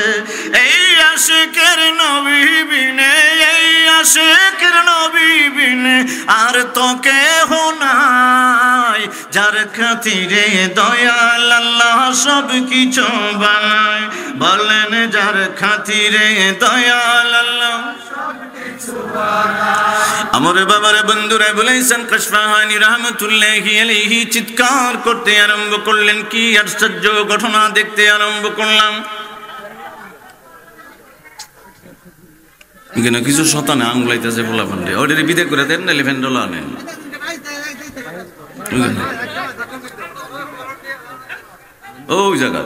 এই আশিকের নবী বিনে, এই আশিকের নবী বিনে আর তো কেহ নাই, যার খাতিরে দয়াল আল্লাহ সব কিছু বানায়। বলেন যার খাতিরে দয়াল আল্লাহ আমার বাবার বন্ধুরা বলেছেন কাশফাহানি রহমতুল্লাহি আলাইহি চিৎকার করতে আরম্ভ করলেন, কি আশ্চর্য ঘটনা দেখতে আরম্ভ করলাম। এখানে কিছু শতানে আঙুলাইতেছে বলা ফান্ডে ওদের বিদে করে দেন না লিফেন্ডল আনেন। ওই জায়গা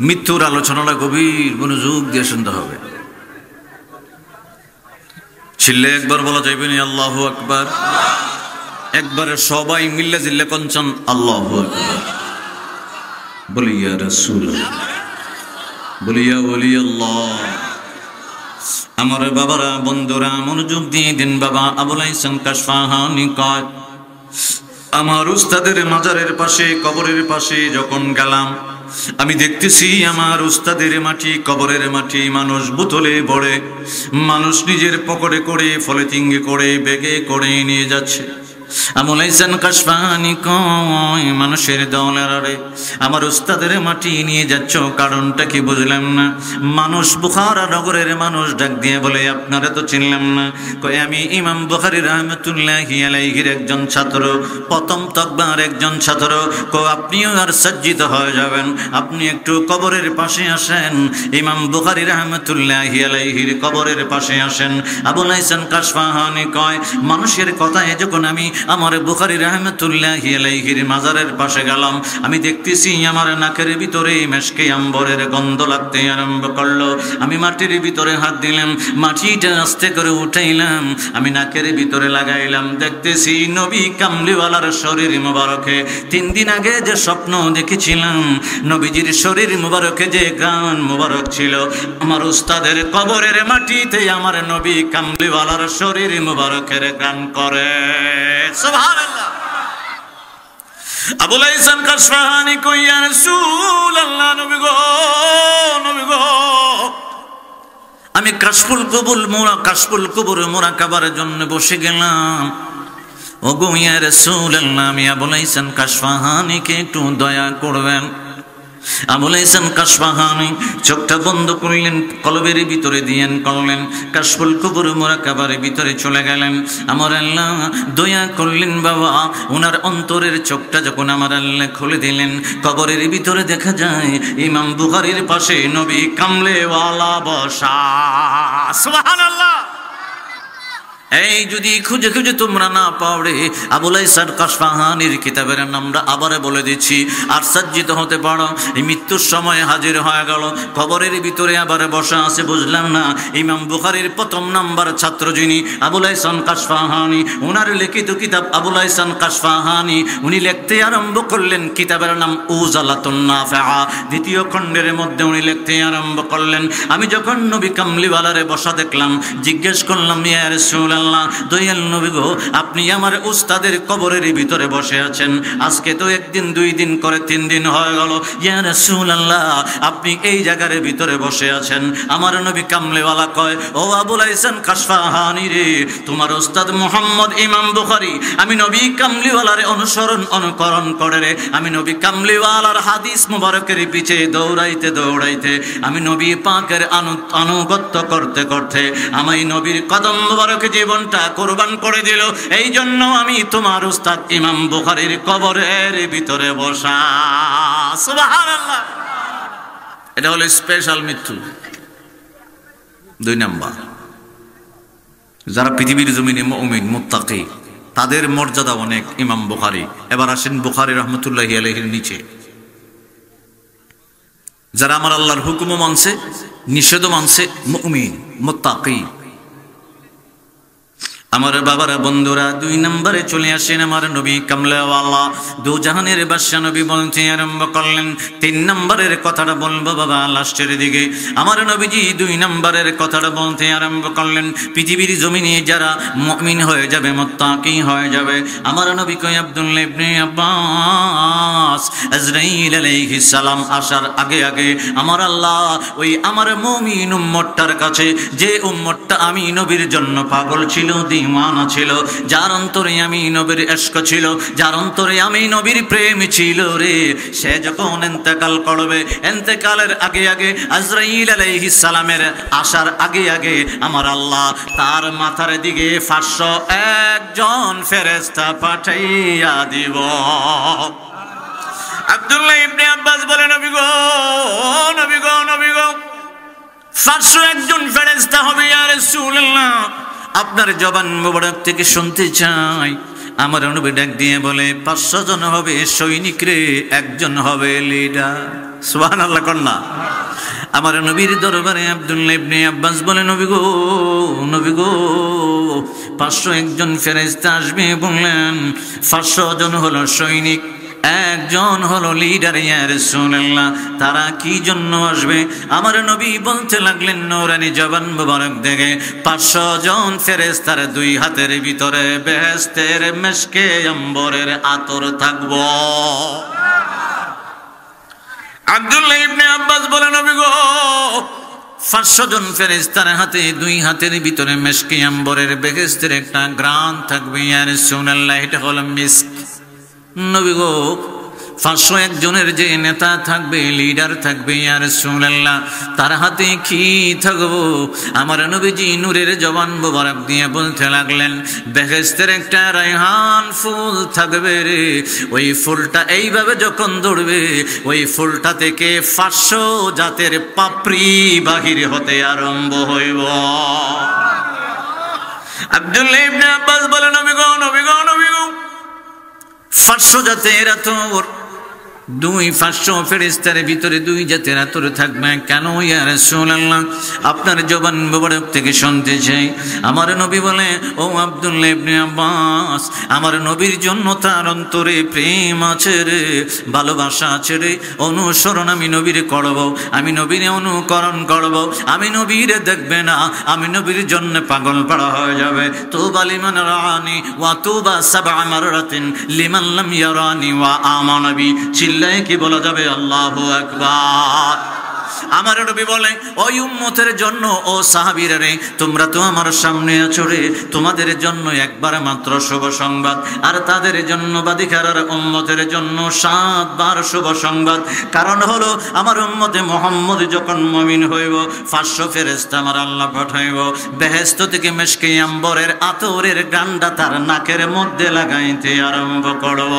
মৃত্যুর আলোচনাটা গভীর মনোযোগ দিয়ে শুনতে হবে। ছিল্লে একবার বলা যাইবে না আল্লাহু আকবার, একবারে সবাই মিল্লে জিল্লে কঞ্চন আল্লাহু আকবার, বলি ইয়া রাসূলুল্লাহ, বলি ইয়া ওলি আল্লাহ। আমার বাবারা বন্ধুরা মনোযোগ দিয়ে দিন। বাবা আবুল হাসান কাশফাহানি কয়, আমার উস্তাদের মাজারের পাশে কবরের পাশে যখন গেলাম আমি দেখতেছি আমার উস্তাদের মাটি, কবরের মাটি মানুষ বোতলে ভরে, মানুষ নিজের পকেটে করে পলিথিনে করে ব্যাগে করে নিয়ে যাচ্ছে। আবুল হাসান কাশফাহানি কয়, মানুষের দলের আরে আমার উস্তাদের মাটি নিয়ে যাচ্ছ, কারণটা কি বুঝলাম না। মানুষ বুখারা নগরের মানুষ ডাক দিয়ে বলে, আপনারা তো চিনলাম না। কয়, আমি ইমাম বুখারী রাহমাতুল্লাহি আলাইহির একজন ছাত্র, প্রথম তকবার একজন ছাত্র। কয়, আপনিও আর সজ্জিত হয়ে যাবেন, আপনি একটু কবরের পাশে আসেন, ইমাম বুখারী রাহমাতুল্লাহি আলাইহির কবরের পাশে আসেন। আবুল হাসান কাশফাহানি কয়, মানুষের কথায় যখন আমি আমার বুখারী রাহমাতুল্লাহি আলাইহির মাজারের পাশে গেলাম, আমি দেখতেছি আমার নাকের ভিতরে মেশকে আম্বরের গন্ধ লাগতে আরম্ভ করলো। আমি মাটির ভিতরে হাত দিলাম, মাটিটা আস্তে করে উঠাইলাম, আমি নাকের ভিতরে লাগাইলাম, দেখতেছি নবী কামলিওয়ালার শরীর মুবারকে 3 দিন আগে যে স্বপ্ন দেখেছিলাম, নবীজির শরীর মুবারকে যে গান মুবারক ছিল, আমার উস্তাদের কবরের মাটিতে আমার নবী কামলিওয়ালার শরীর মুবারকের গান করে। সুবহানাল্লাহ। আবুল হাসান কাশফাহানি কই, ইয়া রাসূলুল্লাহ, নবী গো, নবী গো, আমি কাশফুল কবর মুরাকাবার জন্য বসে গেলাম। ও গো ইয়া রাসূলুল্লাহ, আমি আবুল হাসান কাশফাহানিকে একটু দয়া করবেন। আবুল হাসান কাশফাহানি চোখটা বন্ধ করলেন, কলবের ভিতরে দিয়েন করলেন, কাশফুল কবর মুরাকাবার ভিতরে চলে গেলেন। আমার আল্লাহ দয়া করলেন বাবা, ওনার অন্তরের চোখটা যখন আমার আল্লাহ খুলে দিলেন, কবরের ভিতরে দেখা যায় ইমাম বুখারীর পাশে নবী কামলেওয়ালা বসা। সুবহানাল্লাহ। এই যদি খুঁজে খুঁজে তোমরা না পাও রে, আবুল হাসান কাশফাহানির কিতাবের নামটা আবার বলে দিচ্ছি, আর সজ্জিত হতে পারো। এই মৃত্যুর সময় হাজির হয়ে গেল, কবরের ভিতরে আবার বসা আছে, বুঝলাম না। ইমাম বুখারীর প্রথম নাম্বার ছাত্র যিনি আবুল হাসান কাশফাহানি, ওনার লিখিত কিতাব আবুল হাসান কাশফাহানি, উনি লিখতে আরম্ভ করলেন, কিতাবের নাম উজালাতুন নাফিআ, 2য় খণ্ডের মধ্যে উনি লিখতে আরম্ভ করলেন। আমি যখন নবী কামলিওয়ালারে বসা দেখলাম, জিজ্ঞেস করলাম, ইয়া রাসূলুল্লাহ, দয়াল নবী গো, আপনি আমার উস্তাদের কবরের ভিতরে বসে আছেন, আজকে তো 1 দিন 2 দিন করে 3 দিন হয়ে গেল। ইয়া রাসূলুল্লাহ, আপনি এই জায়গার ভিতরে বসে আছেন। আমার নবী কামলেওয়ালা কয়, ও আবুল হাসান কাশফাহানি রে, তোমার উস্তাদ মুহাম্মদ ইমাম বুখারী, আমি নবী কামলিওয়ালার অনুকরণ করে রে, আমি নবী কামলিওয়ালার হাদিস মুবারকের পিছে দৌড়াইতে দৌড়াইতে, আমি নবী পাকের আনুগত্য করতে করতে আমি নবীর কদম মুবারকে জীবনটা কোরবান করে দিল। এই জন্য আমি তোমার উস্তাদ ইমাম বুখারীর কবরের ভিতরে বসা। সুবহানাল্লাহ। এটা হলো স্পেশাল মৃত্যু। 2 নাম্বার, যারা পৃথিবীর জমিনে মুমিন মুত্তাকি, তাদের মর্যাদা অনেক। ইমাম বুখারী। এবার আসেন বুখারী রহমতুল্লাহি আলাইহির নিচে, যারা আমার আল্লাহর হুকুমও মানছে, নিষেধও মানছে, মুমিন মুত্তাকি। আমার বাবারা বন্ধুরা, 2 নম্বরে চলে আসেন আমার নবী কামলাওয়ালা, দু জাহানের বাদশা নবী বলতে আরম্ভ করলেন। 3 নম্বরের কথাটা বলবো বাবা লাস্টের দিকে। আমার নবীজি 2 নম্বরের কথাটা বলতে আরম্ভ করলেন। পৃথিবীর জমিনে যারা মুমিন হয়ে যাবে, মুত্তাকি হয়ে যাবে, আমার নবী কই আব্দুল্লাহ ইবনে আব্বাস, আজরাইল আলাইহিস সালাম আসার আগে আগে আমার আল্লাহ ওই আমার মুমিন উম্মতটার কাছে, যে উম্মতটা আমি নবীর জন্য পাগল ছিল, দিওয়ানা ছিল, যার অন্তরে আমি নবীর ইশক ছিল, যার অন্তরে আমি নবীর প্রেম ছিল রে, সে যখন ইন্তেকাল করবে, ইন্তেকালের আগে আগে আজরাইল আলাইহিস সালামের আসার আগে আগে আমার আল্লাহ তার মাথার দিকে 501 জন ফেরেশতা পাঠাইয়া দিব। আব্দুল্লাহ ইবনে আব্বাস বলে, নবী গো, নবী গো, নবী গো, 501 জন ফেরেশতা হবে ইয়া রাসূলুল্লাহ, আপনার জবান মোবারক থেকে শুনতে চাই। আমার নবী ডাক দিয়ে বলে, 500 জন হবে সৈনিক রে, 1 জন হবে লিডার। সুবহানাল্লাহ কন্যা। আমার নবীর দরবারে আব্দুল্লাহ ইবনে আব্বাস বলে, নবী গো, নবী গো, 501 জন ফেরেশতা আসবে বললেন, 500 জন হলো সৈনিক, 1 জন হলো লিডার ইয়া রাসূলুল্লাহ। তারা কি জন্য আসবে? আমার নবী বলতে লাগলেন নূরানি জবান মুবারক দেখে, 500 জন ফেরেশতার 2 হাতের ভিতরে বেহেশতের মেশকে আম্বরের আতর থাকবো। আব্দুল্লাহ ইবনে আব্বাস বলে, নবী গো, 500 জন ফেরেশতার হাতে 2 হাতের ভিতরে মেশকে আম্বরের বেহেশতের একটা ঘ্রাণ থাকবে ইয়া রাসূলুল্লাহ, এটা হলো মিস্ক। নবী গো, 501 জনের যে নেতা থাকবে, লিডার থাকবে ইয়া রাসূলুল্লাহ, তার হাতে কি থাকবো? আমার নবীজি নূরের জবান মোবারক দিয়ে বলতে লাগলেন, বেহেশতের একটা রায়হান ফুল থাকবে রে, ওই ফুলটা এইভাবে যখন ধরবে, ওই ফুলটা থেকে 500 জাতের পাপড়ি বাহির হতে আরম্ভ হইব। আব্দুল্লাহ ইবনে আব্বাস বলে, নবী গো, নবী গো, নবী গো, 500 জাতের আতর, 500 ফেরেশতার ভিতরে 2 জাতের আতর থাকবে কেন ইয়া রাসূলুল্লাহ? আপনার জবান মোবারক থেকে শুনতে চাই। আমার নবী বলে, ও আব্দুল্লাহ ইবনে আব্বাস, আমার নবীর জন্য তার অন্তরে প্রেম আছে রে, ভালোবাসা আছে রে, অনুসরণ আমি নবীর করব, আমি নবীর অনুকরণ করব, আমি নবীর দেখবে না, আমি নবীর জন্য পাগল পাড়া হয়ে যাবে। তুবা লিমান রাআনি ওয়া তুবা 7 মাররাতিন লিমান লাম ইয়ারানি ওয়া আমানা বি। চিল্লায়ে কি বলা যাবে আল্লাহু আকবার? আমার নবী বলে, ওই উম্মতের জন্য, ও সাহাবীরা রে, তোমরা তো আমার সামনে আছো রে, তোমাদের জন্য একবার মাত্র শুভ সংবাদ, আর তাদের জন্য বাদিকার উম্মতের জন্য 7 বার শুভ সংবাদ। কারণ হলো আমার উম্মতে মুহাম্মদ যখন মুমিন হইব, 500 ফেরেশতা আমার আল্লাহ পাঠাইব, বেহেশত থেকে মেশকে আম্বরের আতরের গান্ডা তার নাকের মধ্যে লাগাইতে আরম্ভ করব।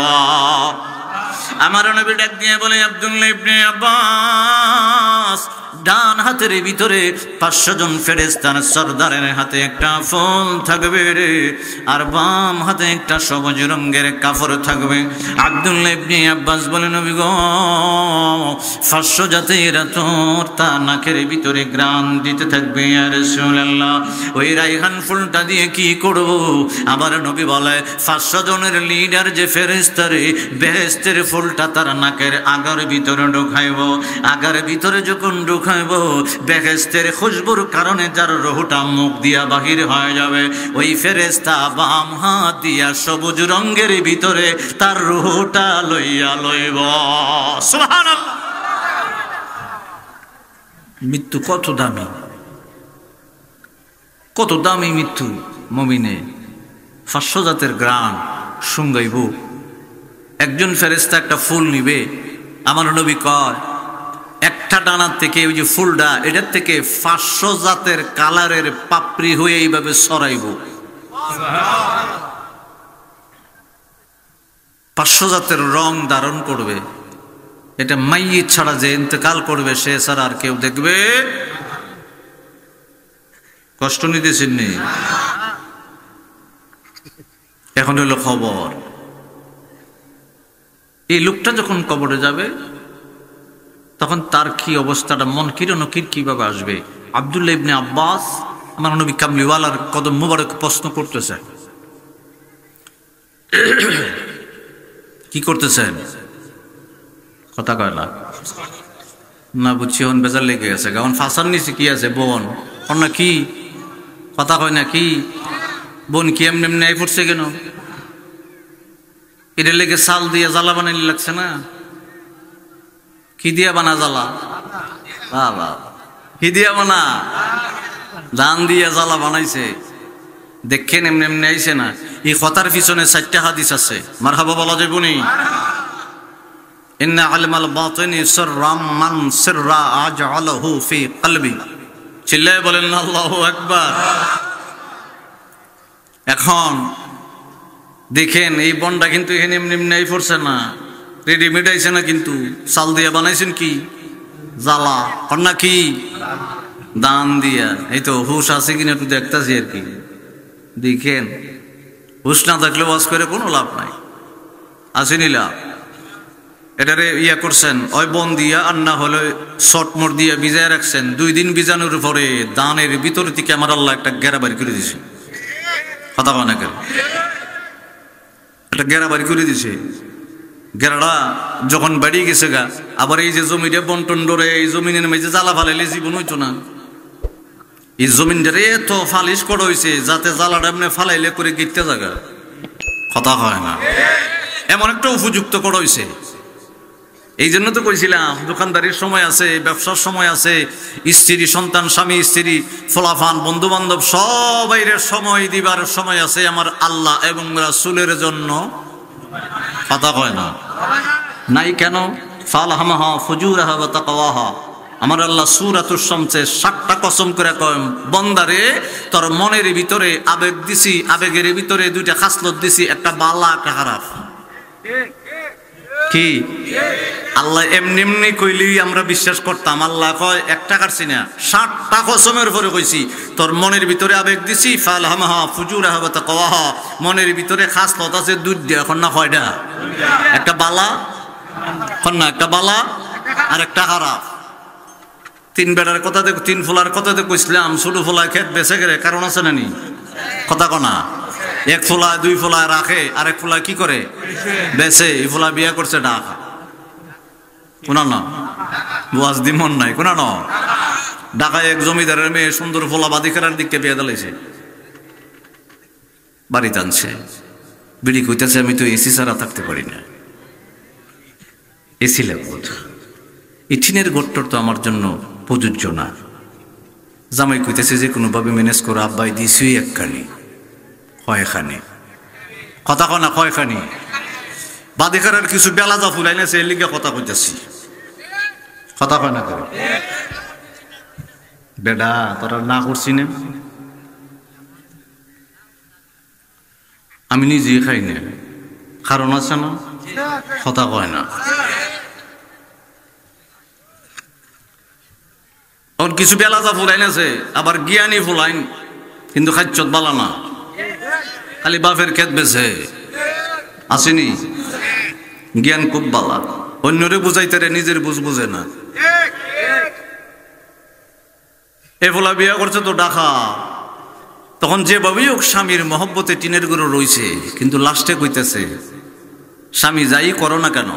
আমার নবী ডাক দিয়ে বলে, আব্দুল্লাহ ইবনে আব্বাস, ডান হাতের ভিতরে 500 জন ফেরেশতার সরদারের হাতে একটা ফুল থাকবে রে, আর বাম হাতে একটা সবুজ রঙের কাপড় থাকবে। আব্দুল্লাহ ইবনে আব্বাস বলে, নবী গো, 500 জাতের আতর তার নাকের ভিতরে ঘ্রাণ দিতে থাকবে ইয়া রাসূলুল্লাহ, ওই রাইহান ফুলটা দিয়ে কি করব? আমার নবী বলে, 500 জনের লিডার যে ফেরেশতা রে, বেহেশতের ফুলটা তার নাকের আগার ভিতরে ঢুকাইব, আগার ভিতরে যখন ঢুকাইব, বেহেশতের খুশবুর কারণে যার রুহটা মুখ দিয়া বাহির হয়ে যাবে, ওই ফেরেশতা বাম হাত দিয়া সবুজ রঙের ভিতরে তার রুহটা লইয়া লইব। সুবহানাল্লাহ। মৃত্যু কত দামি, কত দামি মৃত্যু মুমিনে। 500 জাতের ঘ্রাণ শুঙ্গাইব, একজন ফেরেশতা একটা ফুল নিবে। আমার নবী কয়, একটা ডানার থেকে ওই যে ফুলটা, এটার থেকে 500 জাতের কালারের পাপড়ি হয়ে এইভাবে ছড়াইব। 500 জাতের রং ধারণ করবে। এটা মাইয়িত ছাড়া যে ইন্তেকাল করবে, সে ছাড়া আর কেউ দেখবে। কষ্ট নিতেছেন নি? এখন হলো খবর, এই লোকটা যখন কবরে যাবে, তখন তার কি অবস্থাটা, মন কিরণ কিভাবে আসবে? আব্দুল্লাহ ইবনে আব্বাস আমার নবী কামলিওয়ালার কদম মুবারক প্রশ্ন করতেছে, কি করতেছেন? কথা কয় না, না বুঝছি হন বেজার লেগে গেছে। কারণ ফাঁসার নিচে কি আছে? বোন না কি? কথা কয় না কি? বোন কি এমনি এমনি পড়ছে কেন? এটা লেগে চাল দিয়ে জ্বালা বানাইলে লাগছে না? কি দিয়া বানা জ্বালা? বাবা, কি দিয়া বানা? ধান দিয়া জ্বালা বানাইছে। দেখেন এমনি এমনি আইছে না। এই কথার পিছনে 4টা হাদিস আছে, মারহাবা বলা যাবে নি? ইন্না আলমাল বাতিনি সিররাম মান সিররা আজআলাহু ফি কলবি। চিল্লায়ে বলেন আল্লাহু আকবার। এখন দেখেন এই বনটা কিন্তু এখানে এমনি এমনি পড়ছে না, রেডিমেড আইছে না, কিন্তু চাল দিয়া বানাইছেন কি? জ্বালা। কন্যা কি? দান দিয়া। এই তো হুশ আছে কিনা একটু দেখতেছি আর কি। দেখেন হুশ না থাকলে ওয়াজ করে কোনো লাভ নাই, আসেনি লাভ। এটারে ইয়া করছেন ওই বন দিয়া, আর না হলে শর্টমোট দিয়া ভিজায় রাখছেন। 2 দিন ভিজানোর পরে দানের ভিতর থেকে আমার আল্লাহ একটা গেরা বাড়ি করে দিছে। কথা কয় না কেন? একটা গেরা বাড়ি করে দিছে। গেরাটা যখন বাড়ি গেছে গা, আবার এই যে জমিটা বন্টন ধরে এই জমিনের মেঝে জ্বালা ফালাইলে জীবন হইতো না। এই জমিনটারে এত ফালিশ করা হয়েছে যাতে জ্বালাটা এমনি ফালাইলে করে গিটতে জায়গা। কথা হয় না, এমন একটা উপযুক্ত করা হয়েছে। এই জন্য তো কইছিলাম দোকানদারির সময় আছে, ব্যবসার সময় আছে, স্ত্রী সন্তান, স্বামী স্ত্রী, ফলাফান, বন্ধু বান্ধব সবাইরে সময় দিবার সময় আছে আমার আল্লাহ এবং রাসূলের জন্য। কথা কয় না নাই কেন? ফালহামাহা ফুজুরাহা ওয়া তাকওয়াহা। আমার আল্লাহ সূরাতুশ শামসে 7টা কসম করে কয়, বন্দারে তোর মনের ভিতরে আবেগ দিছি, আবেগের ভিতরে 2টা খাসলত দিছি, একটা ভালো একটা খারাপ। কি আল্লাহ এমনি এমনি কইলেই আমরা বিশ্বাস করতাম? আল্লাহ কয় একটা কাটছি না, 7টা কসমের পরে কইছি তোর মনের ভিতরে আবেগ দিছি, ফালহামাহা ফুজুরাহা ওয়া তাকওয়াহা। মনের ভিতরে খাসলত আছে 2টা, এখন না কয়টা? একটা বালা, এখন না একটা বালা আর একটা খারাপ। 3 বেড়ার কথা দেখো, 3 ফোলার কথা দেখো কইছিলাম। ছোট ফোলা খেত বেঁচে গেলে কারণ আছে না নি? কথা কনা 1 ফোলা 2 ফোলা রাখে, আরেক ফোলা কি করে? বেঁচে। এই ফোলা বিয়া করছে ঢাকা, কোনা না বুয়াজ দিমন নাই, কোনা ন ঢাকায় এক জমিদারের মেয়ে সুন্দর ফোলা বাদিকার দিককে বিয়ে দিলাইছে, বাড়ি টানছে। বিড়ি কইতেছে আমি তো এসি ছাড়া থাকতে পারি না, এসি লাগবো। এই টিনের ঘরটার তো আমার জন্য প্রযোজ্য না। জামাই কইতেছে যে কোনোভাবে ম্যানেজ করো, আব্বাই দিছি একখানি, কয়খানি। কথা কনা কয়খানি? বাদিকার কিছু বেলা যা ফুলাইনেছে এর লিগে কথা কইতেছি। কথা কয় না করে বেডা তোরা না করছি না, আমি নিজেই খাই না, কারণ আছে না? কথা কয় না। ওর কিছু বেলা যা ফুলাইন আছে, আবার জ্ঞানী ফুলাইন, কিন্তু খাচ্ছত বালা না, খালি বাপের খেত বেছে আসেনি। জ্ঞান খুব বালা, অন্যরে বুঝাইতে নিজের বুঝ বুঝে না। এ ফোলা বিয়া করছে তো ঢাকা, তখন যেভাবেই হোক স্বামীর মহব্বতে টিনের ঘরে রইছে, কিন্তু লাস্টে কইতেছে স্বামী যাই করো না কেন,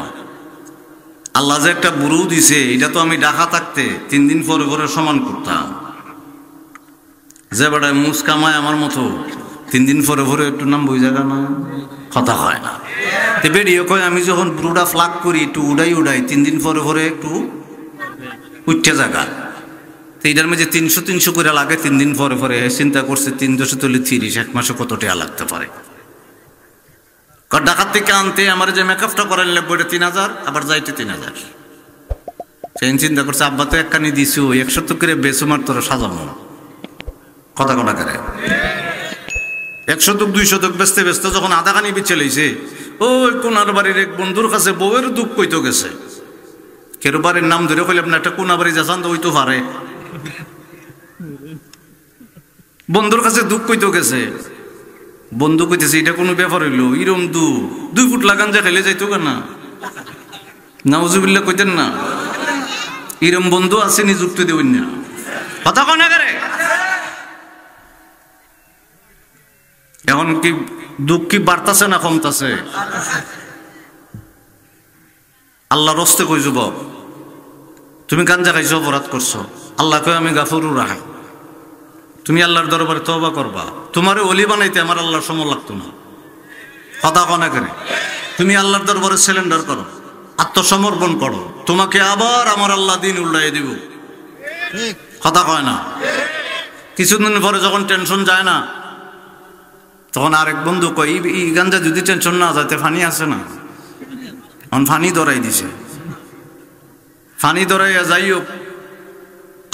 আল্লাহ যে একটা বুড়ু দিছে, এটা তো আমি ঢাকা থাকতে 3 দিন পরে পরে সমান করতাম। যে বেড়ায় মুস কামায় আমার মতো 3 দিন পরে পরে একটু নাম বই জায়গা না। কথা হয় না। তো বেরিয়ে কয় আমি যখন বুড়ুটা ফ্লাগ করি একটু উড়াই 3 দিন পরে পরে একটু উঠতে জায়গা। তো এটার মধ্যে 300 করে লাগে 3 দিন পরে পরে। চিন্তা করছে 3 তুলি 30, 1 মাসে কত টাকা লাগতে পারে। ঢাকার থেকে আনতে আমার যে মেকআপটা করেন লাগবে 3000, আবার যাইতে 3000। সেই চিন্তা করছে আব্বা তো একখানি দিছু, 100 করে বেসুমার তোর সাজানো। কথা কথা করে 100 200 বেচতে বেচতে যখন আধাখানি বিচ্ছে লইছে, ওই কোনার বাড়ির এক বন্ধুর কাছে বউয়ের দুঃখ কইতো গেছে। কেরো বাড়ির নাম ধরে কইলাম না, একটা কোনা বাড়ি যাচ্ছেন তো ওই তো পারে। বন্ধুর কাছে দুঃখ কইতো গেছে, বন্ধু কইতেছে এটা কোনো ব্যাপার হইলো? ইরম 2 ফুট লাগান যা খেলে যাইতো কেনা, নাউজুবিল্লাহ কইতেন না। ইরম বন্ধু আছে নিযুক্তি দেবেন না। কথা কয় না করে এখন কি দুঃখ কি বাড়তাছে না কমতাছে? আল্লাহর রস্তে কই যুবক, তুমি গাঞ্জা খাইছো, অপরাধ করছো, আল্লাহ কয় আমি গাফুরুর রাহিম। তুমি আল্লাহর দরবারে তওবা করবা। তোমারে ওলি বানাইতে আমার আল্লাহর সময় লাগতো না। কথা কনা করে তুমি আল্লাহর দরবারে সিলিন্ডার করো, আত্মসমর্পণ করো, তোমাকে আবার আমার আল্লাহ দিন উল্টাই দিব। কথা কয় না? কিছুদিন পরে যখন টেনশন যায় না, তখন আরেক বন্ধু কয় এই গাঞ্জা যদি টেনশন না যাইতে ফানি আছে না, এখন ফানি ধরাই দিছে। ফানি ধরাইয়া যাইও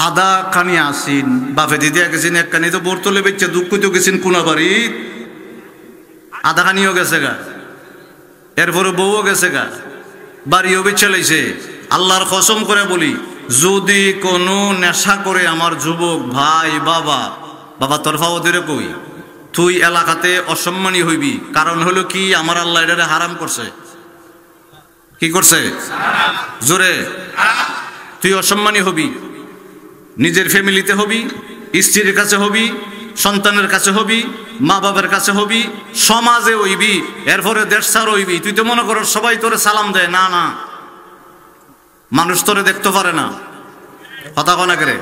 আদা খানি আসিন, বাপে দিদি গেছেন এক কানি, তো বোরতলে বেচছে দুঃখ তো গেছেন কোনা বাড়ি, আদা খানিও গেছে গা, এরপরে বউও গেছে গা, বাড়িও বেচে লাইছে। আল্লাহর কসম করে বলি, যদি কোনো নেশা করে আমার যুবক ভাই বাবা তরফাও ধরে কই, তুই এলাকাতে অসম্মানী হইবি। কারণ হলো কি, আমার আল্লাহ এটারে হারাম করছে। কি করছে? জোরে, তুই অসম্মানী হবি, নিজের ফ্যামিলিতে হবি, স্ত্রীর কাছে হবি, সন্তানের কাছে হবি, মা বাবার কাছে হবি, সমাজে হইবি, এরপরে দেশ ছাড় হইবি। তুই তো মনে করো সবাই তোরে সালাম দেয়, না না, মানুষ তোরে দেখতে পারে না। কথা কনা করে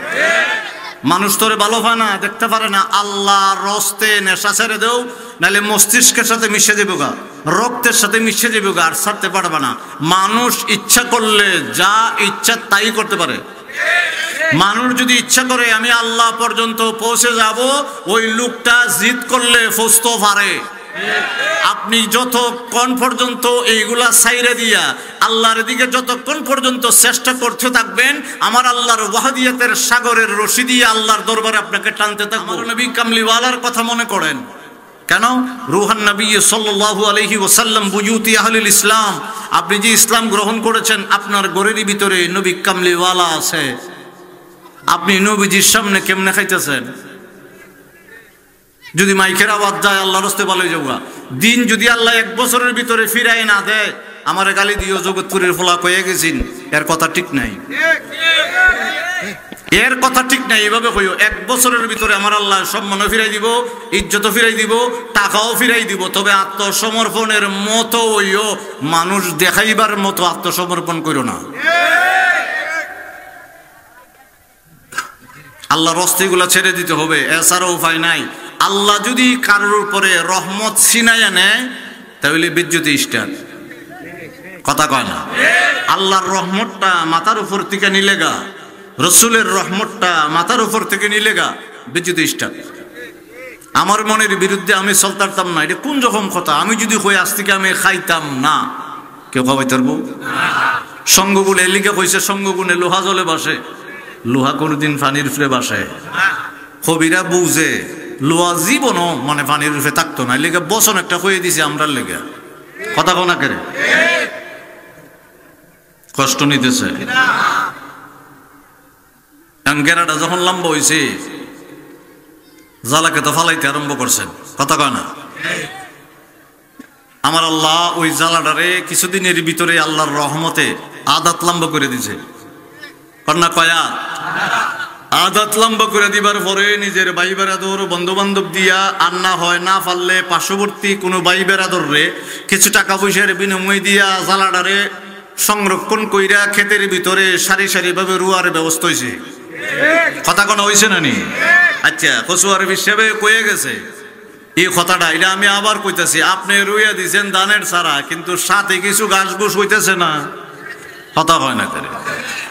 মানুষ তোরে ভালো পায় না, দেখতে পারে না। আল্লাহর রস্তে নেশা ছেড়ে দেও, নাহলে মস্তিষ্কের সাথে মিশে যাবে গা, রক্তের সাথে মিশে যাবে গা, আর ছাড়তে পারবে না। মানুষ ইচ্ছা করলে যা ইচ্ছা তাই করতে পারে। মানুষ যদি ইচ্ছা করে আমি আল্লাহ পর্যন্ত পৌঁছে যাব, ওই লোকটা জিদ করলে পৌঁছতে পারে। আপনি যতক্ষণ পর্যন্ত এইগুলা সাইরে দিয়া আল্লাহর দিকে যতক্ষণ পর্যন্ত চেষ্টা করতে থাকবেন, আমার আল্লাহর ওয়াহদিয়াতের সাগরের রশি দিয়ে আল্লাহর দরবারে আপনাকে টানতে থাকবো। নবী কামলিওয়ালার কথা মনে করেন কেন? রুহান নবী সাল্লাল্লাহু আলাইহি ওয়াসাল্লাম বুয়ুতি আহলুল ইসলাম, আপনি যে ইসলাম গ্রহণ করেছেন, আপনার ঘরেরই ভিতরে নবী কামলিওয়ালা আছে। আপনি নবীজির সামনে কেমনে খাইতেছেন? যদি মাইকের আওয়াজ যায় আল্লাহর রাস্তে ভালো যাওয়া দিন, যদি আল্লাহ 1 বছরের ভিতরে ফিরাই না দেয়, আমার গালি দিও জগৎপুরের ফোলা কয়ে গেছেন, এর কথা ঠিক নাই, এর কথা ঠিক নাই। এইভাবে কইও 1 বছরের ভিতরে আমার আল্লাহ সম্মানও ফিরাই দিব, ইজ্জতও ফিরাই দিব, টাকাও ফিরাই দিব। তবে আত্মসমর্পণের মতো হইও, মানুষ দেখাইবার মতো আত্মসমর্পণ করো না। আল্লাহর রাস্তাগুলা ছেড়ে দিতে হবে, এছাড়া উপায় নাই। আল্লাহ যদি কারোর উপরে রহমত ছিনাইয়া নেয়, তাহলে বিদ্যুৎ স্টার্ট। কথা কয় না? আল্লাহর রহমতটা মাথার উপর থেকে নিলেগা, রসুলের রহমতটা মাথার উপর থেকে নিলেগা, বিদ্যুৎ স্টার্ট। আমার মনের বিরুদ্ধে আমি চলতাম না, এটা কোন রকম কথা? আমি যদি কই আজ থেকে আমি খাইতাম না, কেউ খাওয়াই পারবো? সঙ্গগুলো এলিকে কইছে সঙ্গগুণে লোহা জলে বাসে, লোহা কোনদিন পানির উপরে বাসে। কবিরা বুঝে লোহা জীবনও মানে পানির উপরে থাকতো না, লেগে বসন একটা হয়ে দিছে আমরার লেগে। কথা কোনা করে কষ্ট নিতেছে। গেরাটা যখন লম্বা হয়েছে, জ্বালাকে তো ফালাইতে আরম্ভ করছেন। কথা কয় না? আমার আল্লাহ ওই জ্বালাটারে কিছুদিনের ভিতরে আল্লাহর রহমতে আদাত লম্বা করে দিছে। কন্যা কয়া আদাত লম্বা করে দিবার পরে নিজের ভাই বেরাদর বন্ধু বান্ধব দিয়া আন্না হয় না পারলে পার্শ্ববর্তী কোনো ভাই বেরাদর রে কিছু টাকা পয়সার বিনিময় দিয়া জ্বালাটারে সংরক্ষণ কইরা ক্ষেতের ভিতরে সারি সারি ভাবে রুয়ার ব্যবস্থা হয়েছে। কথা কোনো হয়েছে না নি? আচ্ছা, কচুয়ার হিসেবে কয়ে গেছে এই কথাটা, এটা আমি আবার কইতেছি। আপনি রুইয়া দিচ্ছেন ধানের ছাড়া, কিন্তু সাথে কিছু ঘাস ঘুষ হইতেছে না। কথা হয় না করে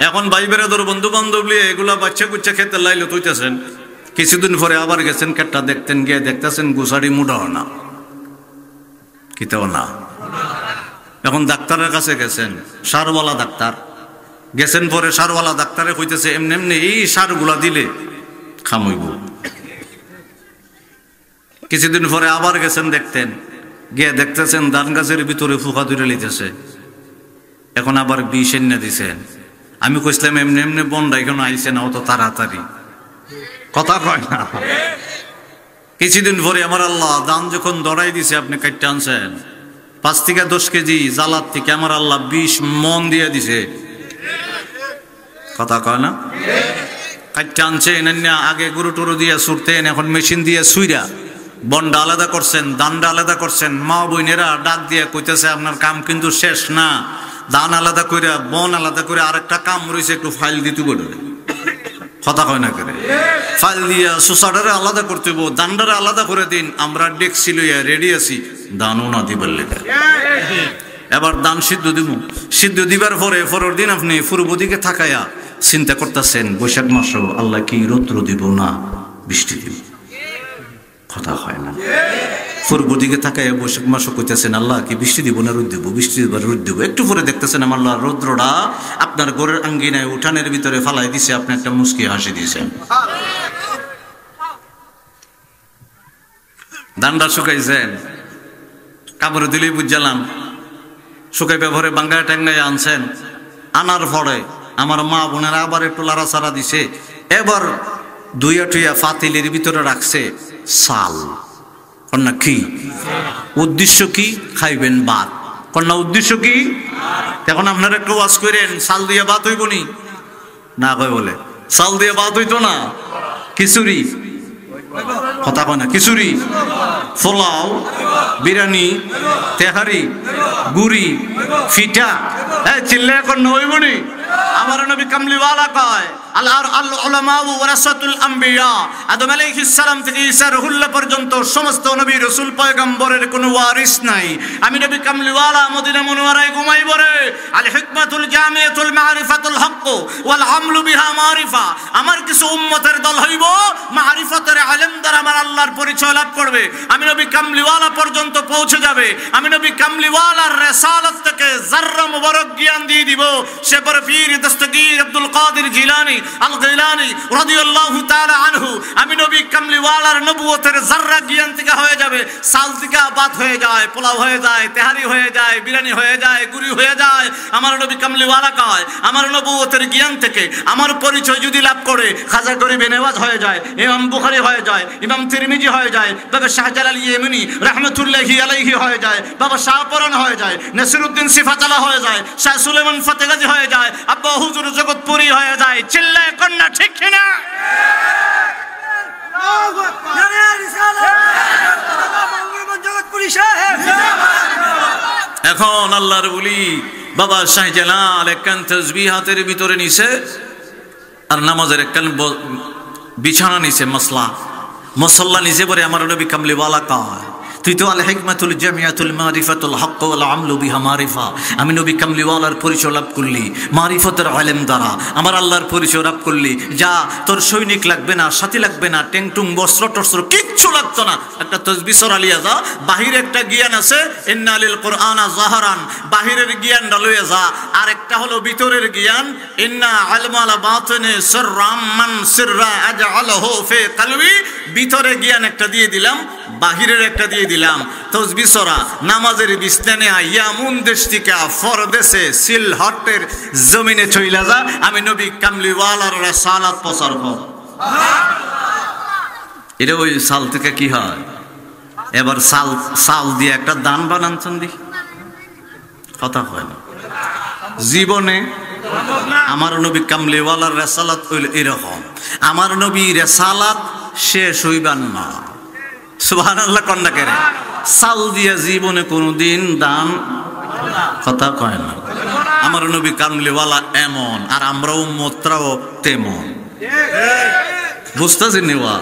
এখন ভাই বেরাদর বন্ধু বান্ধব লিয়ে এগুলা বাচ্চা কুচ্চা খেতে লাইলে তুইতেছেন। কিছুদিন পরে আবার গেছেন কেটটা দেখতেন, গিয়ে দেখতেছেন গুছাড়ি মুডাও না, কিতেও না। এখন ডাক্তারের কাছে গেছেন, সারওয়ালা ডাক্তার গেছেন। পরে সারওয়ালা ডাক্তারে কইতেছে এমনি এমনি এই সারগুলা দিলে খামইব। কিছুদিন পরে আবার গেছেন দেখতেন, গিয়ে দেখতেছেন ধান গাছের ভিতরে ফুকা ধরে লিতেছে। এখন আবার বিষ এনে দিছেন। আমি কইছিলাম এমনি এমনি বন্ডা এখানে আইসে না অত তাড়াতাড়ি। কথা কয় না? কিছুদিন পরে আমার আল্লাহ দান যখন দড়াই দিছে, আপনি কাটতে আনছেন 5 থেকে 10 কেজি জালার থেকে আমার আল্লাহ 20 মন দিয়ে দিছে। কথা কয় না? কাটতে আনছেন, আগে গরু টরু দিয়ে ছুটতেন, এখন মেশিন দিয়ে সুইরা বন্ডা আলাদা করছেন, দানটা আলাদা করছেন, মা বোনেরা ডাক দিয়ে কইতেছে আপনার কাম কিন্তু শেষ না, দান আলাদা করে বন আলাদা করে আরেকটা কাম রয়েছে, একটু ফাইল দিতে বলে কথা কয় না করে ফাইল দিয়া সোসাইটারে আলাদা করতে হইব, দানটারে আলাদা করে দিন, আমরা ডেকছি লইয়া রেডি আছি দানও না দিবার লেগে। এবার দান সিদ্ধ দিব, সিদ্ধ দিবার পরে পরের দিন আপনি পূর্ব দিকে থাকাইয়া চিন্তা করতেছেন বৈশাখ মাস আল্লাহ কি রৌদ্র দিব না বৃষ্টি দিব, কথা হয় না। পূর্ব দিকে থাকাইয়া বৈশাখ মাস কইতেছেন আল্লাহ কি বৃষ্টি দিব না রোদ দিব, বৃষ্টি দিব রোদ দিব। একটু পরে দেখতেছেন আমার আল্লাহ রৌদ্রটা আপনার ঘরের আঙ্গিনায় উঠানের ভিতরে ফালাই দিছে, আপনি একটা মুস্কি হাসি দিয়েছেন। দানটা শুকাইছেন, কাপড়ে দিলেই বুঝলাম শুকাই ব্যবহারে বাঙ্গায় টাঙ্গায় আনছেন, আনার পরে আমার মা বোনেরা আবার একটু লাড়াচাড়া দিছে, এবার দুইয়া টুইয়া ফাতিলের ভিতরে রাখছে চাল, কন্যা কি উদ্দেশ্য কি খাইবেন ভাত, কন্যা উদ্দেশ্য কি? এখন আপনারা একটু ওয়াজ করেন চাল দিয়ে ভাত হইব নি না, কয় বলে চাল দিয়ে ভাত হইতো না, খিচুড়ি কথা কয় না, খিচুড়ি, পোলাও, বিরিয়ানি, তেহারি, গুড়ি, ফিটা, চিল্লা কন্যা হইব নি? আমার নবী কামলিওয়ালা কয় আল উলামা ওয়ারাসাতুল আম্বিয়া, আদম আলাইহিস সালাম থেকে ঈসা রুহুল্লাহ পর্যন্ত সমস্ত নবী রাসূল পয়গম্বরের কোনো ওয়ারিস নাই। আমি নবী কামলিওয়ালা মদিনা মুনওয়ারায় ঘুমাই পড়ে আল হিকমাতুল জামিয়াতুল মারিফাতুল হক ওয়াল আমলু বিহা মারিফা, আমার কিছু উম্মতের দল হইব মারিফাতের ইলম দ্বারা আমার আল্লাহর পরিচয় লাভ করবে। আমি নবী কামলিওয়ালা পর্যন্ত পৌঁছে যাবে, আমি নবী কামলিওয়ালার রিসালাত থেকে যাররা মুবারক জ্ঞান দিয়ে দিব। সে পরে পীর দস্তগীর আব্দুল কাদের জিলানী আল গিলানী রাদিয়াল্লাহু তাআলা আনহু, আমি নবী কামলিওয়ালার নবুয়তের যাররা জ্ঞান থেকে হয়ে যাবে, সাল থেকে ভাত হয়ে যায়, পোলাও হয়ে যায়, তেহারি হয়ে যায়, বিরিয়ানি হয়ে যায়, গুড়ি হয়ে যায়। আমার নবী কামলিওয়ালা কয় আমার নবুয়তের জ্ঞান থেকে আমার পরিচয় যদি লাভ করে, খাজা গরিব নেওয়াজ হয়ে যায়, ইমাম বুখারী হয়ে যায়, ইমাম তিরমিজি হয়ে যায়, বাবা শাহজালাল ইয়েমনি রাহমাতুল্লাহি আলাইহি হয়ে যায়, বাবা শাহপরান হয়ে যায়, নাসিরউদ্দিন সিফাতালা হয়ে যায়, শাহ সুলেমান ফতেগাজী হয়ে যায়, আব্বা হুজুর জগৎপুরি হয়ে যায়। চিল্লায় কন্যা ঠিক কিনা? এখন আল্লাহর ওলি বাবা শাহজালাল একখান তাসবিহ হাতের ভিতরে নিছে আর নামাজের একখান বিছানা নিছে, মসল্লা নিছে পরে আমার নবী কামলিওয়ালা কয় তুই তো আল হিকমাতুল জামিয়াতুল মারিফাতুল হক ওয়াল আমলু বিহা মারিফা, আমি নবী কামলিওয়ালার পরিচয় লাভ করলি মারিফতের ইলম দ্বারা, আমার আল্লাহর পরিচয় লাভ করলি, যা তোর সৈনিক লাগবে না, সাথী লাগবে না, টেংটুং বস্ত্র টস্ত্র কিচ্ছু লাগতো না, একটা তাসবিহ সরালিয়া যা, বাহিরে একটা জ্ঞান আছে ইন্না লিল কুরআনা যাহরান, বাহিরের জ্ঞানটা লইয়া যা, আর একটা হলো ভিতরের জ্ঞান ইন্না ইলমাল বাতিনি সিররাম মান সিররা আজআলাহু ফি কলবি, ভিতরে জ্ঞান একটা দিয়ে দিলাম, বাহিরের একটা দিয়ে দিলাম। তাসবিহ সরা নামাজের বিস্তানে আইয়া মুন দেশ থেকে ফরদেশে সিলহটের জমিনে চইলা যা, আমি নবী কামলিওয়ালার রিসালাত প্রচার কর। এটা ওই সাল থেকে কি হয়, এবার সাল দিয়ে একটা দান বানাচ্ছেন দেখি, কথা হয় না। জীবনে আমার নবী কামলিওয়ালার রিসালাত হইল এরকম, আমার নবী রিসালাত শেষ হইবার না, সুবহানাল্লাহ কন্যা কেরে, সাল দিয়া জীবনে কোনদিন দান, কথা কয় না। আমার নবী কামলিওয়ালা এমন, আর আমরা উম্মতরাও তেমন, বুঝতেছেন নেওয়া?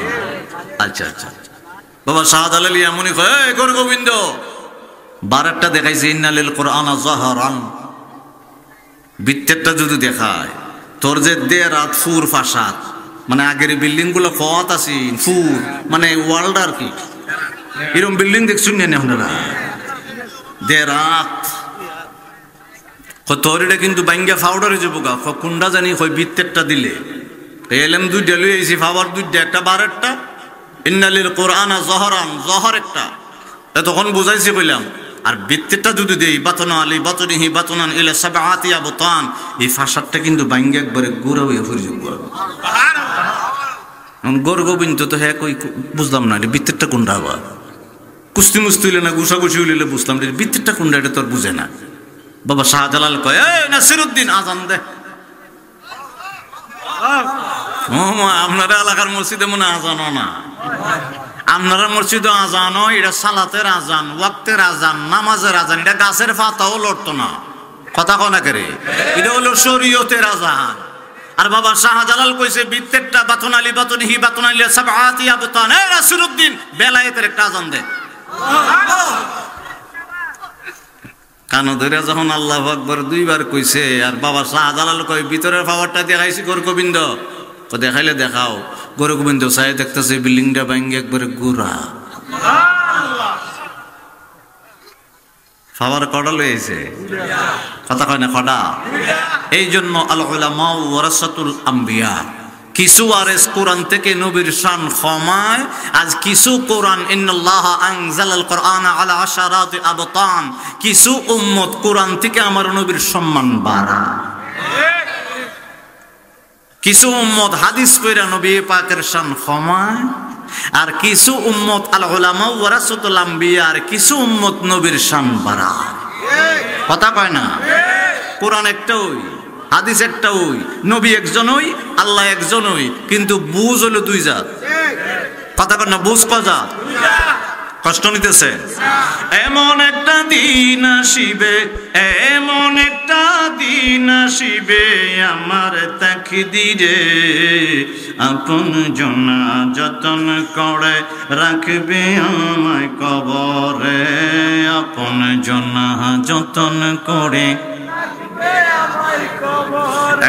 আচ্ছা আচ্ছা, বাবা শাহজালাল এমনই কয় গোর গোবিন্দ বারেরটা দেখাইছে ইন্না লিল কুরআনা যাহরান, ভিতরটা যদি দেখায় তোর যে দেরাত ফুর ফাসাদ, মানে আগের বিল্ডিং গুলো কত আছে ফুর, মানে ওয়ার্ল্ড আর কি এরকম বিল্ডিং দেখছুন না আপনারা, দেরাত তোর এটা কিন্তু বাঙ্গা ফাউডারে যাবো গা, কুন্ডা জানি হয় ভিতরটা দিলে এলএম দুইটা লই আইছি, ফাওয়ার দুইটা, একটা বারেরটা ইন্না লিল কুরআনা যাহরান, জহর একটা, তখন বুঝাইছি কইলাম, আর ভিতরটা যদি দেই বাতনা আলী বাতনিহি বাতনান ইলা সাবআতি আবতান, এই ফাসাদটা কিন্তু বাঙ্গা একবারে গোড়া হয়ে ফুরে যাবো। গোর গোবিন্দ তো হ্যাঁ কই বুঝলাম না, ভিতরটা কোনটা আবার কুস্তি মুস্তি হইলে না ঘুষাঘুষি হইলে বুঝলাম, ভিতরটা কোনটা এটা তোর বুঝে না। বাবা শাহজালাল কয় এই নাসিরউদ্দিন আজান দে, আপনারা এলাকার মসজিদে মনে আজানো না, আপনারা মসজিদে আজান হয়, এটা সালাতের আজান, ওয়াক্তের আজান, নামাজের আজান, এটা গাছের পাতাও লড়তো না। কথা কনা করে, এটা হলো শরীয়তের আজান। আর বাবা শাহজালাল কইছে বিত্তেরটা বাতুন আলী বাতুনহি বাতুন আলী সাবআতি আবতান। এ রাসূলউদ্দিন বেলায়েতের একটা আজান দে। কানো ধরে যখন আল্লাহু আকবার দুইবার কইছে, আর বাবা শাহজালাল কই ভিতরের পাওয়ারটা দেখাইছি গোর গোবিন্দ, তো দেখাইলে দেখাও। গোর গোবিন্দ চাই দেখতেছে বিল্ডিংটা ভাঙ্গে একবারে গুড়া, পাওয়ার কড়া লইছে, কথা কয় না কড়া। এই জন্য আল উলামা ওয়ারাসাতুল আম্বিয়া, কিছু ওয়ারিস কোরআন থেকে নবীর শান কমায়, আজ কিছু কোরআন ইন্নাল্লাহা আনজালাল কোরআনা আলা আশারাতি আবতান, কিছু উম্মত কোরআন থেকে আমার নবীর সম্মান বাড়ায়। কিছু উম্মত হাদিস পড়া নবী পাকের শান কমায়, আর কিছু উম্মত আল উলামা ওয়ারাসাতুল আম্বিয়া, আর কিছু উম্মত নবীর শান বাড়ায়। কথা কয় না? কোরআন একটাই, হাদিস একটাই, নবী একজনই, আল্লাহ একজনই, কিন্তু বুঝ হলো দুই জাত। কথা কয় না? বুঝ কয় জাত? কষ্ট নিতেছে? এমন একটা দিন আসিবে, এমন একটা দিন আসিবে, আমার তাকদীরে আপন জনা যতন করে রাখবে আমায় কবরে, আপন জনা যতন করে।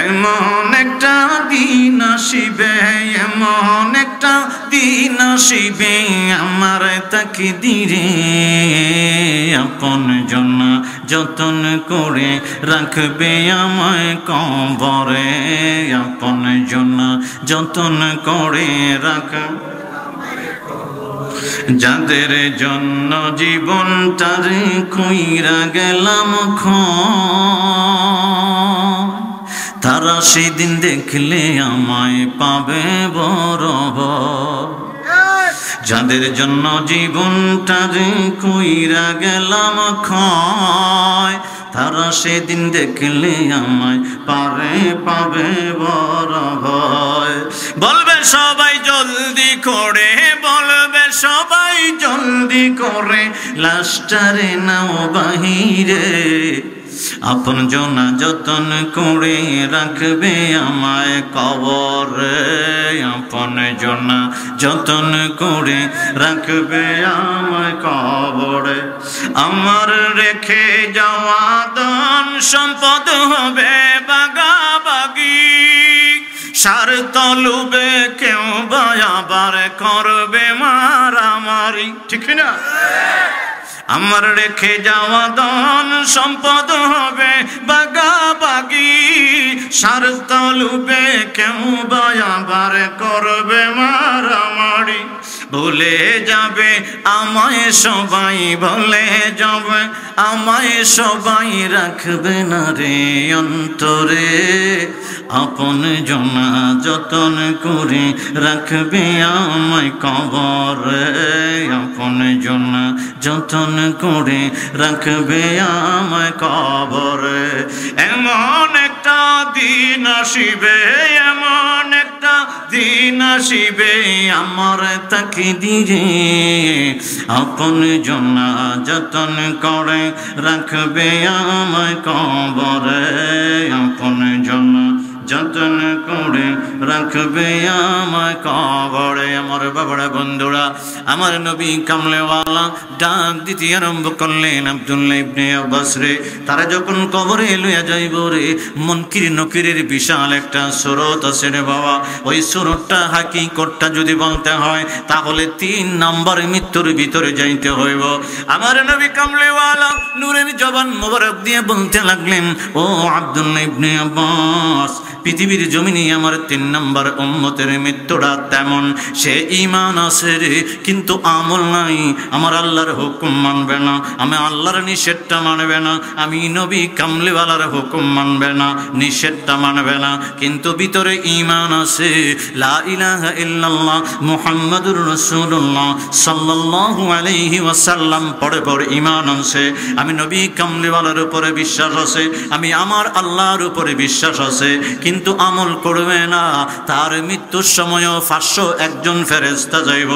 এমন একটা দিন আসিবে, এমন একটা দিন আসিবে, আমার তাকদীরে আপন জনা যতন করে রাখবে আমায় কবরে, আপন জনা যতন করে রাখবে। যাদের জন্য জীবনটার কইরা গেলাম তারা সেদিন দেখলে আমায় পাবে বরাবর। যাদের জন্য জীবনটার কইরা গেলাম তারা সেদিন দেখলে আমায় পাবে বরাবর। বলবে সবাই জলদি করে, বলবে সবাই জলদি করে, লাস্টারে নাও বাহিরে, আপন জনা যতন করে রাখবে আমায় কবরে, আপন জনা যতন করে রাখবে আমায় কবরে। আমার রেখে যাওয়া ধন সম্পদ হবে বাগাবাগি, স্বার্থ লোভে কেউ বা আবার করবে মারামারি, ঠিক না? আমার রেখে যাওয়া ধন সম্পদ হবে বাগাবাগি, স্বার্থ লোভে কেউ বা আবার করবে মারামারি। ভুলে যাবে আমায় সবাই, ভুলে যাবে আমায় সবাই, রাখবে না রে অন্তরে, আপন জনা যতন করে রাখবে আমায় কবরে, আপন জনা যতন করে রাখবে আমায় কবরে। এমন একটা দিন আসিবে, এমন একটা দিন আসিবে, আমার তাকদীরে আপন জনা যতন করে রাখবে আমায় কবরে, আপন জনা যতন করে রাখবে আমায় কবরে। আমার বাবারা বন্ধুরা, আমার নবী কামলেওয়ালা ডাক দিতে আরম্ভ করলেন আব্দুল্লাহ ইবনে আব্বাস রে। তারা যখন কবরে লইয়া যাইব রে, মুনকির নকিরের বিশাল একটা সুরত আছে রে বাবা। ওই সুরতটা হাকিকতটা যদি বলতে হয় তাহলে 3 নম্বর মৃত্যুর ভিতরে যাইতে হইব। আমার নবী কামলেওয়ালা নূরের জবান মোবারক দিয়ে বলতে লাগলেন, ও আব্দুল্লাহ ইবনে আব্বাস, পৃথিবীর জমিনে আমার 3 নম্বর উম্মতের মৃত্যুটা তেমন, সে ঈমান আছে রে কিন্তু আমল নাই, আমার আল্লাহর হুকুম মানবে না, আমি আল্লাহর নিষেধটা মানবে না, আমি নবী কামলিওয়ালার হুকুম মানবে না, নিষেধটা মানবে না, কিন্তু ভিতরে ঈমান আছে, লা ইলাহা ইল্লাল্লাহ মুহাম্মাদুর রাসূলুল্লাহ সাল্লাল্লাহু আলাইহি ওয়াসাল্লাম পড়ে পড়ে ঈমান আছে, আমি নবী কামলিওয়ালার উপরে বিশ্বাস আছে, আমি আমার আল্লাহর উপরে বিশ্বাস আছে, কিন্তু আমল করবে না, তার মৃত্যুর সময়ও 501 ফেরেশতা যাইব।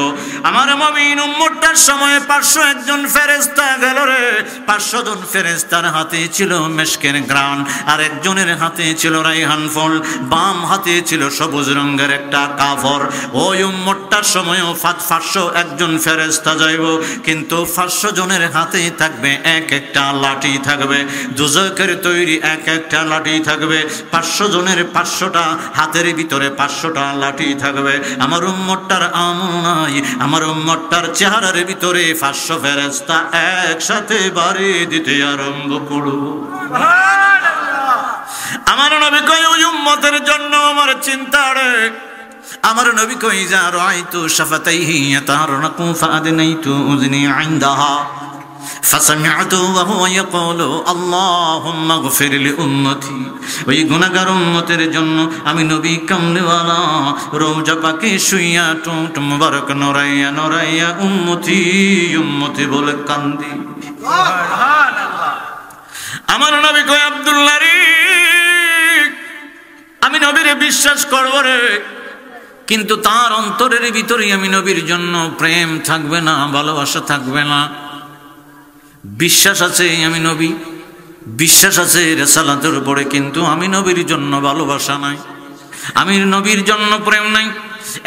আমার মুমিন উম্মতটার সময়ে 501 ফেরেশতা গেল রে। 500 জন ফেরেশতার হাতে ছিল মেশকের গ্রান, আর একজনের হাতে ছিল রাইহান ফল, বাম হাতে ছিল সবুজ রঙের একটা কাফর। ওই উম্মতটার সময়ও 501 ফেরেশতা যাইব, কিন্তু 500 জনের হাতে থাকবে এক একটা লাঠি থাকবে, দুজকের তৈরি এক একটা লাঠি থাকবে। 500 জনের 500টা হাতের ভিতরে 500টা লাঠি থাকবে। আমার উম্মতটার আমল নাই, আমার উম্মতটার চেহারার ভিতরে 500 ফেরেশতা একসাথে বাড়ি দিতে আরম্ভ করব। আমার নবী কই ওই উম্মতের জন্য আমার চিন্তা রে। আমার নবী কই যা রাইতু শাফাতাইহি ইয়াতারনাকু ফাআদনাইতু উযনি ইনদাহা ফাসামি'তু ওয়া হুয়া ইয়াকুলু আল্লাহুম্মা গফির লি উম্মতি। ওই গুনাহগার উম্মতের জন্য আমি নবী কামলিওয়ালা রওজা পাকে শুইয়া ঠোঁট মুবারক নড়াইয়া নড়াইয়া উম্মতি উম্মতি বলে কান্দি। সুবহানাল্লাহ। আমার নবী কই আব্দুল্লাহ রে, আমি নবীরে বিশ্বাস করব রে, কিন্তু তার অন্তরের ভিতরে আমি নবীর জন্য প্রেম থাকবে না, ভালোবাসা থাকবে না। বিশ্বাস আছে আমি নবী, বিশ্বাস আছে রিসালাতের উপরে, কিন্তু আমি নবীর জন্য ভালোবাসা নাই, আমি নবীর জন্য প্রেম নাই।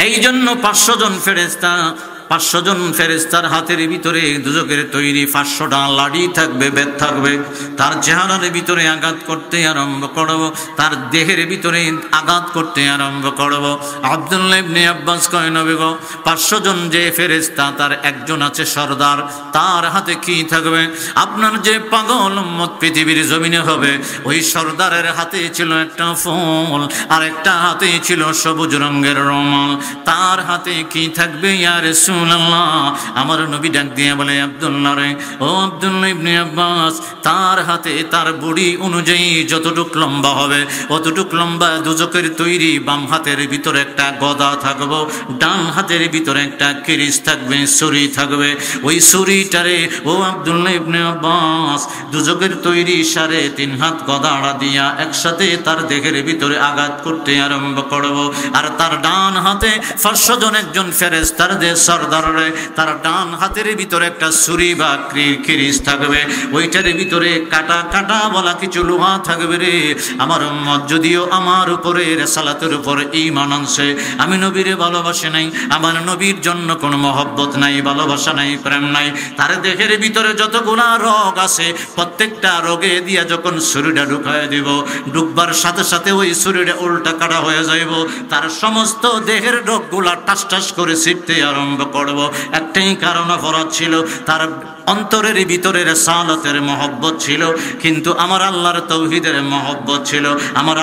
এই জন্য 500 জন ফেরেশতা, 500 জন ফেরেশতার হাতের ভিতরে দুজকের তৈরি 500টা লাঠি থাকবে, বেত থাকবে। তার চেহারার ভিতরে আঘাত করতে আরম্ভ করব, তার দেহের ভিতরে আঘাত করতে আরম্ভ করব। আব্দুল্লাহ ইবনে আব্বাস কয় নবী গো, 500 জন যে ফেরেশতা তার একজন আছে সরদার, তার হাতে কি থাকবে? আপনার যে পাগল উম্মত পৃথিবীর জমিনে হবে, ওই সরদারের হাতে ছিল একটা ফুল, আর একটা হাতে ছিল সবুজ রঙের রুমাল। তার হাতে কি থাকবে ইয়া রাসূলুল্লাহ? আমার নবী ডাক দিয়ে বলে, আব্দুল্লাহ রে, ও আব্দুল্লাহ ইবনে আব্বাস, তার হাতে তার বডি অনুযায়ী যতটুক লম্বা হবে অতটুক লম্বা দুজকের তৈরি বাম হাতের ভিতরে একটা গদা থাকবে, ডান হাতের ভিতরে একটা কিরিচ থাকবে, ছুরি থাকবে। ওই ছুরিটারে ও আব্দুল্লাহ ইবনে আব্বাস দুজকের তৈরি 3.5 হাত গদাড়া দিয়া একসাথে তার দেহের ভিতরে আঘাত করতে আরম্ভ করব। আর তার ডান হাতে 500 জন একজন ফেরেশতার যে সরদারে, তার ডান হাতের ভিতরে একটা ছুরি বা কিরিচ থাকবে, ওইটার ভিতরে কাটা কাটা বলা কিছু লোহা থাকবে রে। আমার উম্মত যদিও আমার উপরে রিসালাতের উপরে ঈমান আনছে, আমি নবীরে ভালোবাসে নাই, আমার নবীর জন্য কোনো মহব্বত নাই, ভালোবাসা নাই, প্রেম নাই। তার দেহের ভিতরে যতগুলা রোগ আছে প্রত্যেকটা রোগে দিয়া যখন ছুরিটা ঢুকায় দিব, ঢুকবার সাথে সাথে ওই ছুরিটা উল্টা কাটা হয়ে যাইব, তার সমস্ত দেহের রোগগুলা টাস টাস করে ছিটতে আরম্ভ করব। একটাই কারণ অপরাধ ছিল, তার অন্তরের ভিতরে রিসালাতের মহব্বত ছিল, কিন্তু আমার আল্লাহর তাওহীদের মহব্বত ছিল। আমার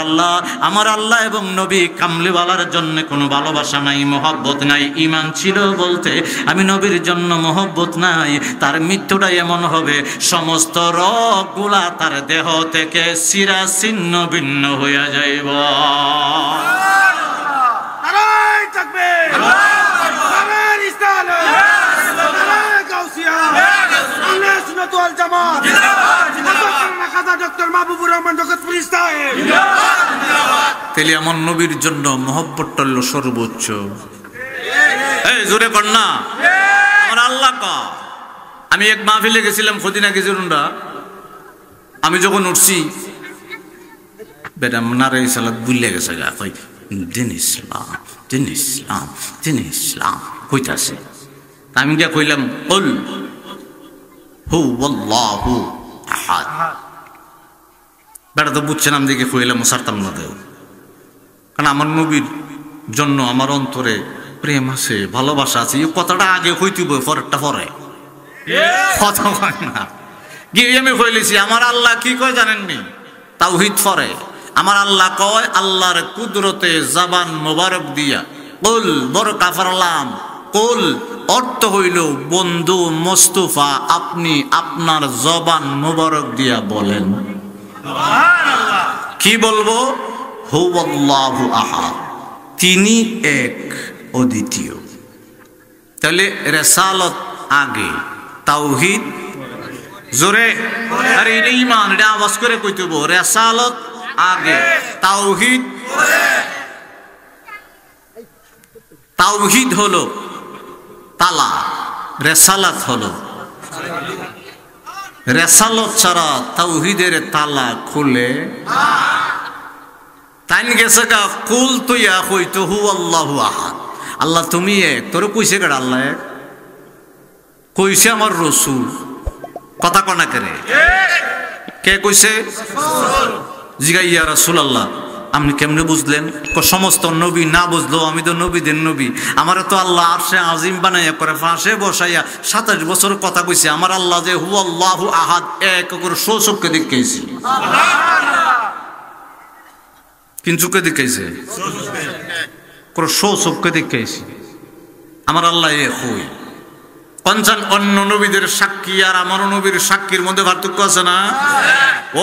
আল্লাহ এবং নবী কামলিওয়ালার জন্য কোনো ভালোবাসা নাই, মহব্বত নাই। ঈমান ছিল বলতে আমি নবীর জন্য মহব্বত নাই, তার মৃত্যুটা এমন হবে সমস্ত রোগগুলা তার দেহ থেকে চিরা ছিন্ন ভিন্ন হয়ে যাইব। তাহলে আমার নবীর জন্য মহব্বতটা হলো সর্বোচ্চ। এই জোরে কর না, আমার আল্লাহ কা। আমি এক মাহফিলে গেছিলাম ফদিনা গেজুরুন্ডা, আমি যখন উঠছি বেটা নারে সালাত বুঝলে গেছে গা, কই দিন ইসলাম, দিন ইসলাম, দিন ইসলাম কইতাছে। আমি গিয়া কইলাম কুল হু আল্লাহু আহাদ। বেটা তো বুঝছে না, আমি দেখে কইলাম সারতাম না দেও, কারণ আমার নবীর জন্য আমার অন্তরে প্রেম আছে, ভালোবাসা আছে। এই কথাটা আগে হইতেব, পরেরটা পরে কথা হয় না। গিয়ে আমি কইলেছি আমার আল্লাহ কি কয় জানেননি? তাওহীদ পরে আমার আল্লাহ কয় আল্লাহর কুদরতে জবান মোবারক দিয়া কুল, বড় কাফারলাম, কুল অর্থ হইল বন্ধু মোস্তফা, আপনি আপনার জবান মোবারক দিয়া বলেন সুবহানাল্লাহ। কি বলবো? হুয়াল্লাহু আহাদ, তিনি এক অদ্বিতীয়। তাহলে রিসালাত আগে, তাওহীদ জোরে, আরে এটা ঈমান, এটা আওয়াজ করে কইতেব। রিসালাত আগে, তাওহীদ তাওহীদ হলো তালা, রেসালাত হলো, রেসালত ছাড়া তাওহীদের তালা খুলে তাইন গেছে গা কুল তুইয়া কইতো হু আল্লাহু আহাদ, আল্লাহ তুমি এক, তোর কইছে গা আল্লাহ এক, কইছে আমার রাসূল, কথা কনা করে কে কইছে? জিগা ইয়া রাসূলুল্লাহ আপনি কেমনে বুঝলেন? সমস্ত নবী না বুঝলো, আমি তো নবীদের নবী, আমার তো আল্লাহ আরশে আজিম বানাইয়া করে ফাঁসে বসাইয়া 27 বছর কথা কইছে, আমার আল্লাহ যে হু আল্লাহু আহাদ এক করে চোখকে দেখাইছি, কিন্তু চোখে দেখাইছে চোখকে দেখাইছি, আমার আল্লাহ এক হই। পঞ্চান অন্য নবীদের সাক্ষী আর আমার নবীর সাক্ষীর মধ্যে পার্থক্য আছে না?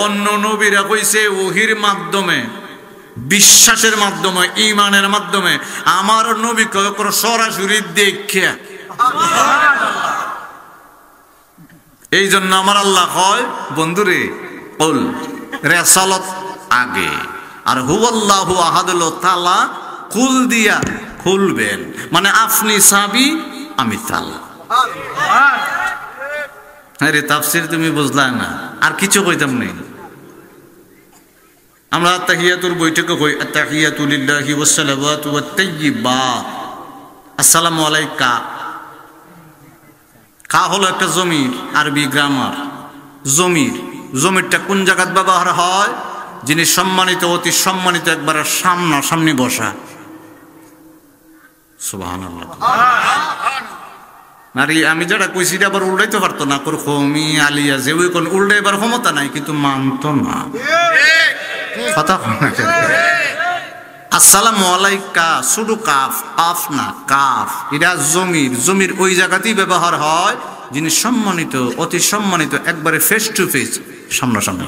অন্য নবীরা কইছে ওহির মাধ্যমে, বিশ্বাসের মাধ্যমে, ঈমানের মাধ্যমে, আমার নবী কয় সরাসরি দেখিয়া। এই জন্য আমার আল্লাহ কয় বন্ধুরে কুল রিসালাত আগে আর হুয়াল্লাহু আহাদ হলো তালা, কুল দিয়া খুলবেন, মানে আপনি চাবি আমি তালা। আরে তাফসীর তুমি বুঝলা না, আর কিছু কইতাম নেই। আমরা তাহিয়াতুর বৈঠকে কই আত্তাহিয়াতু লিল্লাহি ওয়াস সালাওয়াতু ওয়াত তাইয়্যিবাত, আসসালামু আলাইকা। কা হলো একটা জমির, আরবি গ্রামার। জমির, জমিরটা কোন জায়গায় ব্যবহার হয়? যিনি সম্মানিত, অতি সম্মানিত, একবার সামনাসামনি বসা। সুবহানাল্লাহ। নারী আমি যেটা কইছি আবার উল্টাইতে পারতো না, করে খমি আলিয়া যে ওই কোন উল্টাইবার ক্ষমতা নাই, কিন্তু মানতো না। আসসালামু আলাইকা শুধু কাফ, কাফ না কাফ, এটা জমির। জমির ওই জায়গাতেই ব্যবহার হয় যিনি সম্মানিত, অতি সম্মানিত, একবারে ফেস টু ফেস, সামনাসামনি।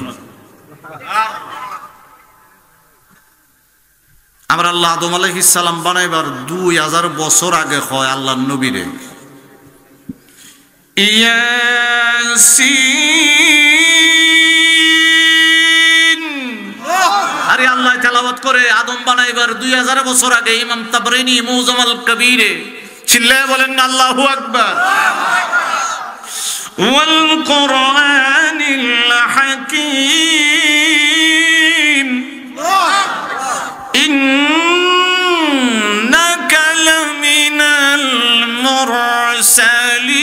আমরা আল্লাহ আদম আলাইহিস সালাম বানাইবার 2000 বছর আগে হয় আল্লাহর নবীরে ইয়াসিন, আরে আল্লাহ তেলাওয়াত করে আদম বানাইবার 2000 বছর আগে ইমাম তাবরানী মুজামাল কবিরে চিল্লায়ে বলেন না আল্লাহু আকবার। ওয়াল কুরআনিল হাকীম ইন্নাকা লামিনাল মুরসালিন।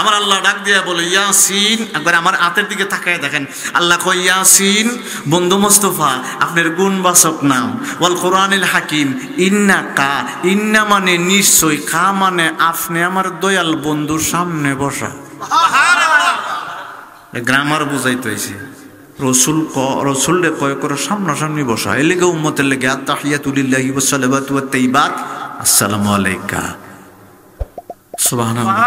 আমার আল্লাহ ডাক দিয়া বলে ইয়াসিন, একবার আমার হাতের দিকে তাকায় দেখেন, আল্লাহ কয় ইয়াসিন বন্ধু মুস্তাফা আপনার গুণবাচক নাম, ওয়াল কোরআনিল হাকিম, ইন্নাকা, ইন্না মানে নিশ্চয়, কা মানে আপনি আমার দয়াল বন্ধুর সামনে বসা। গ্রামার বুঝাইতে হইছে, রসুল কয় করে সামনাসামনি বসা। এর লেগে উম্মতের লেগে আত্তাহিয়াতু লিল্লাহি ওয়াস সালাওয়াতু ওয়াত তাইয়্যিবাত, আসসালামু আলাইকা। সুবহানাল্লাহ।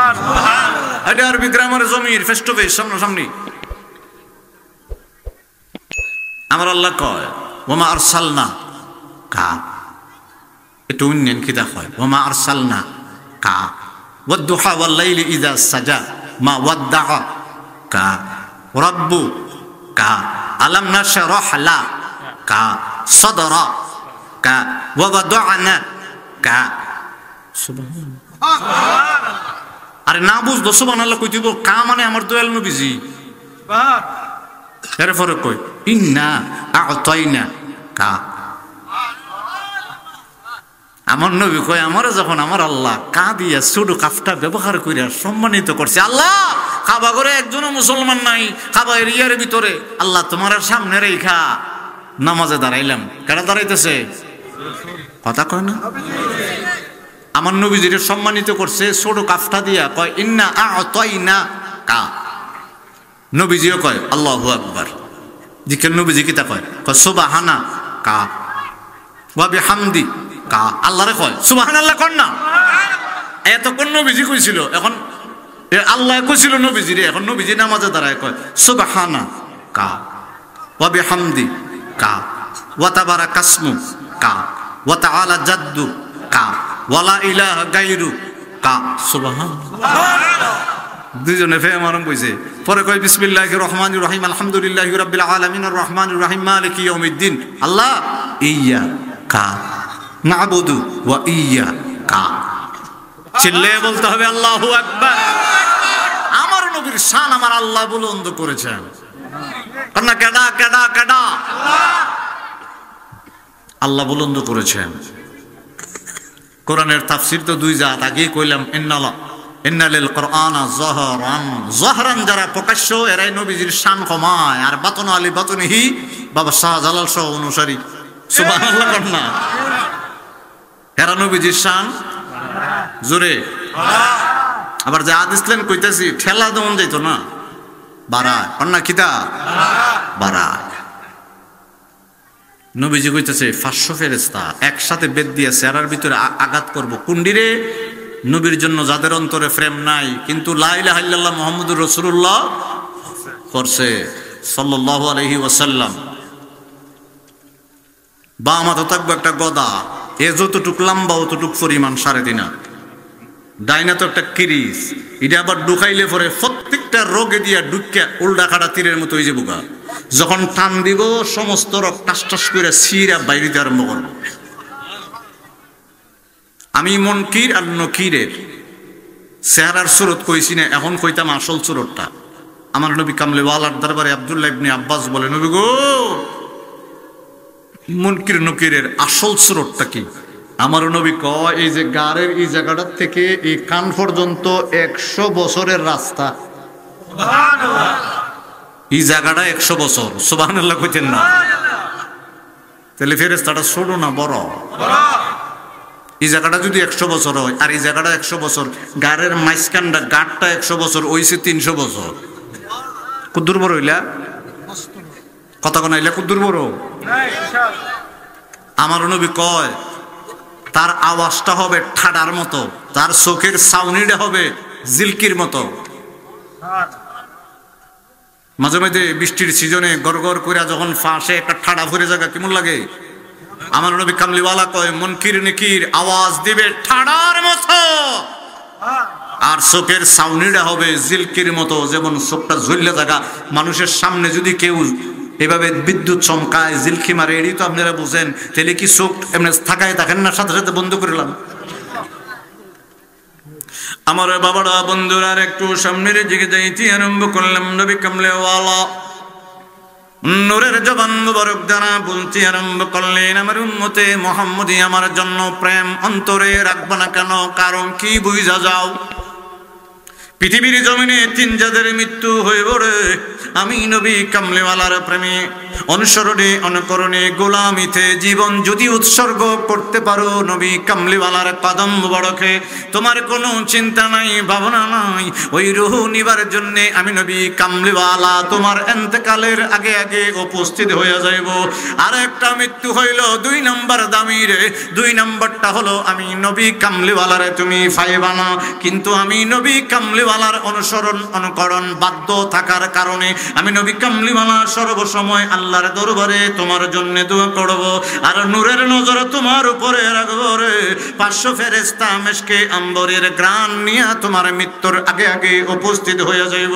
এটা আরবি গ্রামারে জমির, ফেস টু ফেস, সামনাসামনি। আমার আল্লাহ কয় ওমা আরসালনা কা, একটু উন্নয়ন কি দেখায়, ওমা আরসালনা কা ওয়াদ-দুহা ওয়াল-লাইলি ইযা সাজা মা ওয়াদ্দাআ কা রাব্বু কা আলাম নাশরাহ লা কা সাদরা কা ওয়া ওয়াদা'না কা। সুবহানাল্লাহ। আরে না বুঝলো সুবহানাল্লাহ কই দিব, কা মানে আমার দয়াল নবীজি। এরপরে কই ইন্না আ'তাইনা কা, আমার নবী কয় আমারে যখন আমার আল্লাহ কা দিয়া সুডু কাফটা ব্যবহার কইরা সম্মানিত করছে। আল্লাহ কাবা ঘরে একজনও মুসলমান নাই, কাবা এরিয়ার ভিতরে, আল্লাহ তোমার সামনে রেখা নামাজে দাঁড়াইলাম। কারা দাঁড়াইতেছে? কথা কয় না? আমার নবীজিরে সম্মানিত করছে ছোট কাফটা দিয়া, কয় ইন্না আ'তাইনা কা। নবীজিও কয় আল্লাহু আকবার। জিকের নবীজি কিতা কয়, কয় সুবহানা কা ওয়া বিহামদি কা। আল্লাহরে কয় সুবহানাল্লাহ কর না। এতক্ষণ নবীজি কইছিল, এখন আল্লাহ কইছিল নবীজিরে, এখন নবীজি নামাজে দাঁড়ায় কয় সুবহানা কা ওয়া বিহামদি কা ওয়া তাবারাকাসমু কা ওয়া তাআলা জাদ্দু কা ওয়ালা ইলাহা গায়রু কা। সুবহানাল্লাহ। দুইজনে ফে মারম কইছে। পরে কয় বিসমিল্লাহির রহমানির রহিম আলহামদুলিল্লাহি রাব্বিল আলামিন আর রহমানির রহিম মালিকি ইয়াউমিদ্দিন। আল্লাহ ইয়্যাকা না'বুদু ওয়া ইয়্যাকা, চিল্লে বলতে হবে আল্লাহু আকবার। আমার নবীর শান আমার আল্লাহ বুলন্দ করেছেন। না কেডা কেডা কেডা? আল্লাহ বুলন্দ করেছেন। কোরআনের তাফসীর তো দুই জাত, আগেই কইলাম ইন্নালিল কোরআনা যাহরান, যাহরান যারা প্রকাশ্য এরাই নবীজির শান কমায়, আর বাতন আলী বাতনিহি বাবা শাহজালাল সহ অনুসারী সুবহানাল্লাহ কন্যা এরা নবীজির শান জোরে। আবার যে হাদিস লেন কইতাছি ঠেলা দেওয়া যাইতো না, বাড়ায় কন্যা খিতা বাড়ায়। নবীজি কইতেছে 500 ফেরেশতা একসাথে বেদ দিয়ে চেহারার ভিতরে আঘাত করব। কুন্ডিরে নবীর জন্য যাদের অন্তরে প্রেম নাই কিন্তু লা ইলাহা ইল্লাল্লাহ মুহাম্মদুর রাসূলুল্লাহ করছে সাল্লাল্লাহু আলাইহি ওয়াসাল্লাম। বা মাথা থাকবে একটা গদা, এ যতটুক লম্বা অতটুক পরিমাণ 3.5 হাত। ডাইনা তো একটা কিরিস, এটা আবার ঢুকাইলে পরে প্রত্যেকটা রোগে দিয়া ঢুকিয়া উল্টা খাড়া তীরের মতো হয়ে যাবো গা। যখন টান দিব সমস্ত রক টাস টাস করে সিরা বাইরিতে আরম্ভ করবো। আমি মুনকির আর নকিরের চেহারার সুরত কইছি না, এখন কইতাম আসল সুরতটা। আমার নবী কামলিওয়ালার দরবারে আব্দুল্লাহ ইবনে আব্বাস বলে, নবী গো মুনকির নকিরের আসল সুরতটা কি? আমার নবী কয় এই যে গাড়ের এই জায়গাটার থেকে এই কান পর্যন্ত 100 বছরের রাস্তা। এই জায়গাটা 100 বছর, সুবহানাল্লাহ কইতেন না? তাহলে ফেরেশতাটা ছোট না বড়? এই জায়গাটা যদি 100 বছর হয় আর এই জায়গাটা 100 বছর, গাড়ের মাঝখানটা গাড়টা 100 বছর ওইছে 300 বছর। কুদ্দুর বড় হইলা কথা কোন হইলা কুদ্দুর বড়? আমার নবী কয় তার আওয়াজটা হবে ঠাডার মতো, তার চোখের সাউনিটা হবে জিলকির মতো। মাঝে মাঝে বৃষ্টির সিজনে গড়গড় করে যখন ফাঁসে একটা ঠাডা ভরে জায়গা কেমন লাগে? আমার নবী কামলিওয়ালা কয় মুনকির নকির আওয়াজ দিবে ঠাডার মতো, আর চোখের সাউনিটা হবে জিলকির মতো। যেমন চোখটা ঝুললে জায়গা, মানুষের সামনে যদি কেউ এভাবে বিদ্যুৎ চমকায় জিলকি মারে, এটাই তো আপনারা বুঝেন। তাহলে কি চোখ এমনি থাকায় থাকেন না, সাথে সাথে বন্ধ করলাম। আমার বাবারা বন্ধুরা একটু সামনের দিকে যাইতে আরম্ভ করলাম। নবী কামলিওয়ালা নূরের জবান মুবারক দ্বারা বলতে আরম্ভ করলেন, আমার উম্মতে মুহাম্মদী আমার জন্য প্রেম অন্তরে রাখবা না কেন? কারণ কি বুঝা যাও, পৃথিবীর জমিনে 3 জাতের মৃত্যু হয়ে পড়ে। আমি নবী কামলিওয়ালার প্রেমে অনুসরণে অনুকরণে গোলামিতে জীবন যদি উৎসর্গ করতে পারো নবী কামলিওয়ালার কদম মুবারকে, তোমার কোনো চিন্তা নাই ভাবনা নাই। ওই রূহ নিবার জন্য আমি নবী কামলিওয়ালা তোমার ইন্তেকালের আগে আগে উপস্থিত হয়ে যাইব। আর একটা মৃত্যু হইল 2 নম্বর দামি রে। 2 নম্বরটা হলো আমি নবী কামলিওয়ালারে তুমি পাইবা না। কিন্তু আমি নবী কামলিওয়ালার অনুসরণ অনুকরণ বাধ্য থাকার কারণে আমি নবী কামলিওয়ালা সর্বসময় আল্লাহর দরবারে তোমার জন্য দোয়া করব, আর নূরের নজর তোমার উপরে রাখবো রে। 500 ফেরেশতা মেশকে আম্বরের গ্রান নিয়ে তোমার মৃত্যুর আগে আগে উপস্থিত হয়ে যাইব।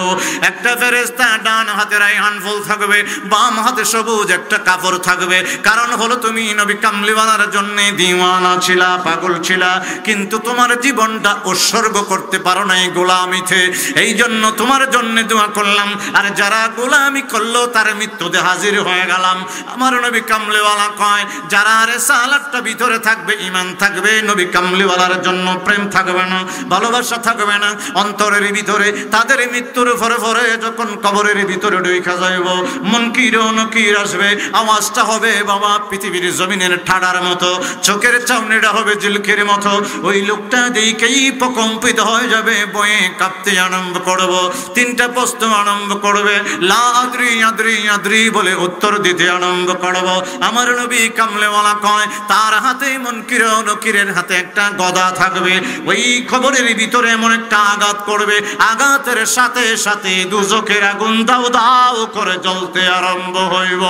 একটা ফেরেশতা ডান হাতে রায়হান ফুল থাকবে, বাম হাতে সবুজ একটা কাপড় থাকবে। কারণ হলো তুমি নবী কামলিওয়ালার জন্য দিওয়ানা ছিলা, পাগল ছিলা, কিন্তু তোমার জীবনটা উৎসর্গ করতে পারো নাই গোলামিতে। এই জন্য তোমার জন্য দোয়া করলাম। আর যারা গোলামি করলো তার মৃত্যুতে হাজির হয়ে গেলাম। আমার নবী কামলিওয়ালা কয় যারা রিসালাতটা ভিতরে থাকবে, ঈমান থাকবে, নবী কামলিওয়ালার জন্য প্রেম থাকবে না, ভালোবাসা থাকবে না অন্তরের ভিতরে, তাদের মৃত্যুর পরে পরে যখন কবরের ভিতরে ঢুইকা যাইব, মুনকির ও নকির আসবে, আওয়াজটা হবে বাবা পৃথিবীর জমিনের ঠাডার মতো, চোখের চাউনিটা হবে জিলকের মতো। ওই লোকটা দেখেই প্রকম্পিত হয়ে যাবে, বয়ে কাঁপতে আরম্ভ করব। 3টা প্রশ্ন আরম্ভ করবে, লা আদ্রি আদ্রি আদ্রি বলে উত্তর দিতে আরম্ভ করব। আমার নবী কামলিওয়ালা কয় তার হাতে মুনকির ও নকিরের হাতে একটা গদা থাকবে। ওই খবরের ভিতরে এমন একটা আঘাত করবে, আঘাতের সাথে সাথে দুজকের আগুন দাও দাও করে জ্বলতে আরম্ভ হইব।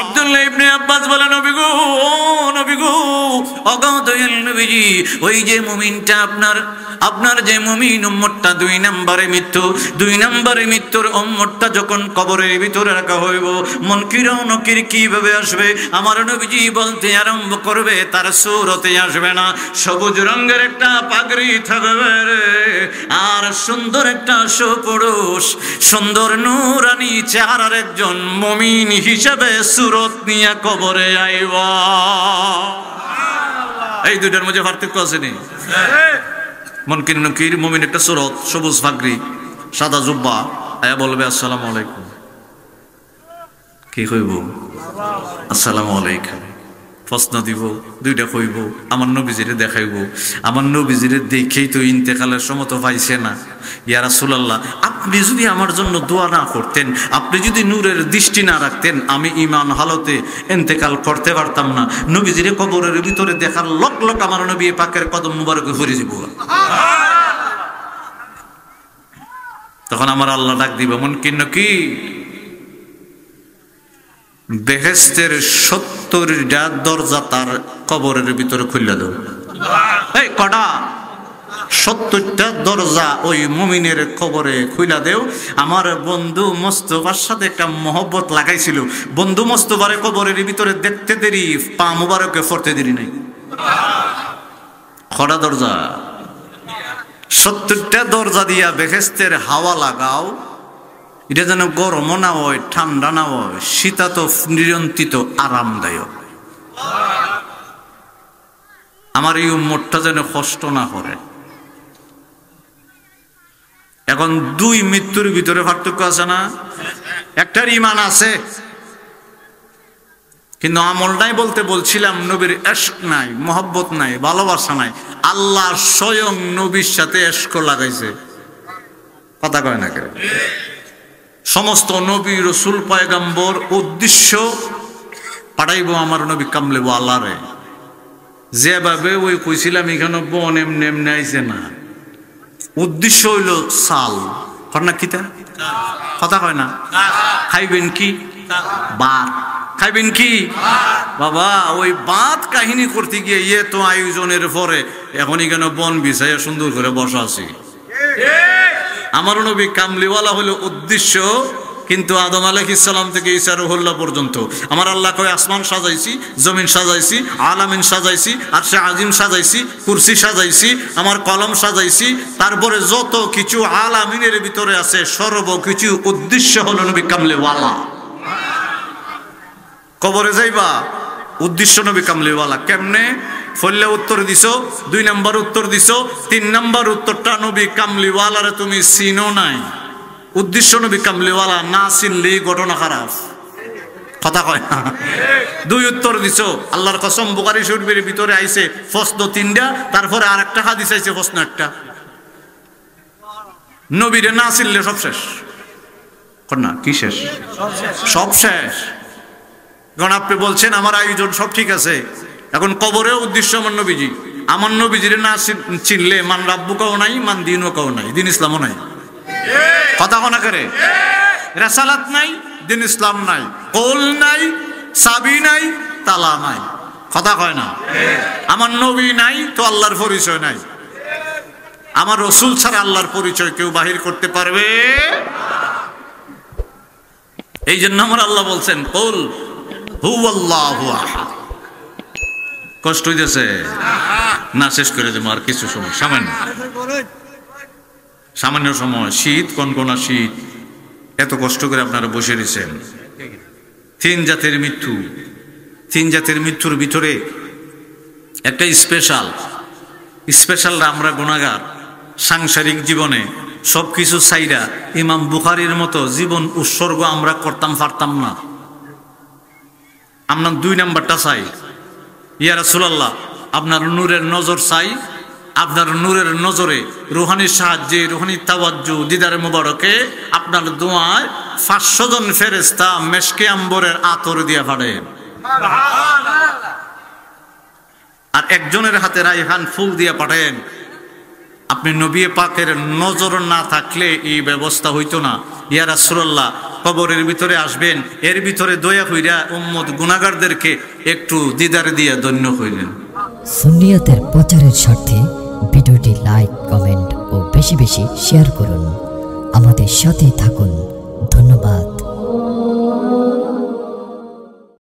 আব্দুল্লাহ ইবনে আব্বাস বলে, নবী গো নবী গো, অগাধ নবীজি, ওই যে মুমিনটা আপনার আপনার যে মুমিন উম্মতটা 2 নম্বরে মৃত্যু, 2 নম্বরে মৃত্যুর উম্মতটা যখন কবরের ভিতরে রাখা হইব, মুনকির ও নকির কিভাবে আসবে? আমার নবীজি বলতে আরম্ভ করবে, তার সুরতে আসবে না, সবুজ রঙের একটা পাগড়ি থাকবে রে, আর সুন্দর একটা সুপুরুষ, সুন্দর নূরানি চেহারার একজন মুমিন হিসেবে সুরত নিয়ে কবরে আইব। এই দুইটার মধ্যে পার্থক্য আছে নি? মুনকির নকির, মুমিন একটা সুরত, সবুজ পাগড়ি, সাদা জুব্বা, আয়া বলবে আসসালামু আলাইকুম। কি কইব? আসসালামু আলাইকুম। প্রশ্ন দিব, দুইটা কইব, আমার নবীজিরে দেখাইব। আমার নবীজিরে দেখেই তো ইন্তেকালের সময় তো পাইছে না। ইয়া রাসূলুল্লাহ, আপনি যদি আমার জন্য দোয়া না করতেন, আপনি যদি নূরের দৃষ্টি না রাখতেন, আমি ঈমান হালতে ইন্তেকাল করতে পারতাম না। নবীজিরে কবরের ভিতরে দেখার লক লক আমার নবী পাকের কদম মুবারকে পড়ে যাব। তখন আমার আল্লাহ ডাক দিব, মুনকির নকির, বেহেশতের 70টা দরজা তার কবরের ভিতরে খুলে দাও। এই কটা? 70টা দরজা ওই মুমিনের কবরে খুলে দেও। আমার বন্ধু মোস্তফার সাথে একটা মহব্বত লাগাইছিল, বন্ধু মোস্তফারে কবরের ভিতরে দেখতে দেরি, পা মুবারকে পড়তে দেরি নাই। কটা দরজা? 70টা দরজা দিয়া বেহেশতের হাওয়া লাগাও, এটা যেন গরম না হয়, ঠান্ডা না হয়, শীতাত নিয়ন্ত্রিত, আরামদায়ক। আমার এই উম্মতটা যেন কষ্ট না করে। এখন 2 মৃত্যুর ভিতরে পার্থক্য আছে না? একটার ঈমান আছে কিন্তু আমল নাই। বলতে বলছিলাম নবীর ইশক নাই, মহব্বত নাই, ভালোবাসা নাই। আল্লাহ স্বয়ং নবীর সাথে ইশক লাগাইছে, কথা কয় না কেন? সমস্ত নবী রসুল পয়গম্বর উদ্দেশ্য পাঠাইব আমার নবী কামলে ওয়ালারে, যেভাবে ওই কইছিলাম এখানে বন এমনি এমনি আইছে না। উদ্দেশ্য হইল সাল, না কিতা কথা কয় না? খাইবেন কি? ভাত। খাইবেন কি? বাবা, ওই ভাত কাহিনী করতে গিয়ে ইয়ে তো আয়োজনের পরে এখন এখানে বন বিছাইয়া সুন্দর করে বসা আছি। আমার নবী কামলিওয়ালা হলো উদ্দেশ্য, কিন্তু আদম আলাইহিস সালাম থেকে ঈসা রুহুল্লাহ পর্যন্ত আমার আল্লাহ কয় আসমান সাজাইছি, জমিন সাজাইছি, আলামিন সাজাইছি, আরশে আজিম সাজাইছি, কুরসি সাজাইছি, আমার কলম সাজাইছি, তারপরে যত কিছু আলামিনের ভিতরে আছে সর্বকিছু উদ্দেশ্য হলো নবী কামলিওয়ালা। কবরে যাইবা, উদ্দেশ্য নবী কামলিওয়ালা। কেমনে? ফলে উত্তর দিছো, 2 নম্বর উত্তর দিছো, 3 নম্বর উত্তরটা নবী কামলিওয়ালারে তুমি চিনো নাই। উদ্দেশ্য নবী কামলিওয়ালা, না চিনলে ঘটনা খারাপ, কথা কয় না? 2 উত্তর দিছো। আল্লাহর কসম, বুখারী শরীফের ভিতরে আইছে প্রশ্ন 3টা, তারপরে আরেকটা হাদিস আইছে প্রশ্ন একটা। নবীরে না চিনলে সব শেষ। না কি শেষ? সব শেষ। এখন আপনি বলছেন আমার আয়োজন সব ঠিক আছে, এখন কবরের উদ্দেশ্য আমার নবীজি। আমার নবীজিরে না চিনলে মান রাব্বুকাও নাই, মান দিনুকাও নাই, দিন ইসলামও নাই, কথা কোনা করে? রিসালাত নাই, দিন ইসলাম নাই, কওল নাই, চাবি নাই, তালা নাই, কথা কয় না? আমার নবী নাই তো আল্লাহর পরিচয় নাই। আমার রাসূল ছাড়া আল্লাহর পরিচয় কেউ বাহির করতে পারবে? এই জন্য আমার আল্লাহ বলছেন কুল হুয়াল্লাহু আহাদ। কষ্ট হইতেছে না? শেষ করে দেবো আর কিছু সময়, সামান্য সময়। শীত, কনকনা শীত, এত কষ্ট করে আপনারা বসে রয়েছেন। 3 জাতের মৃত্যু, 3 জাতের মৃত্যুর ভিতরে একটা স্পেশাল আমরা গুনাহগার। সাংসারিক জীবনে সবকিছু চাইরা ইমাম বুখারীর মতো জীবন উৎসর্গ আমরা করতাম পারতাম না। আমরা 2 নাম্বারটা চাই, ইয়া রাসূলুল্লাহ আপনার নূরের নজর চাই, আপনার নূরের নজরে রুহানির সাহায্যে, রুহানির তাওয়াজ্জু, দিদারে মুবারকে আপনার দোয়ায় 500 জন ফেরেশতা মেশকে আম্বরের আতর দিয়া ফাড়েন, আর একজনের হাতে রাইহান ফুল দিয়া পাঠায়েন। আপনি নবী পাকের নজর না থাকলে এই ব্যবস্থা হইতো না। ইয়া রাসূলুল্লাহ কবরের ভিতরে আসবেন, এর ভিতরে দয়া কইরা উম্মত গুনাহগারদেরকে একটু দিদার দিয়া ধন্য হইলেন। সুন্নিয়তের প্রচারের স্বার্থে ভিডিওটি লাইক, কমেন্ট ও বেশি বেশি শেয়ার করুন। আমাদের সাথে থাকুন।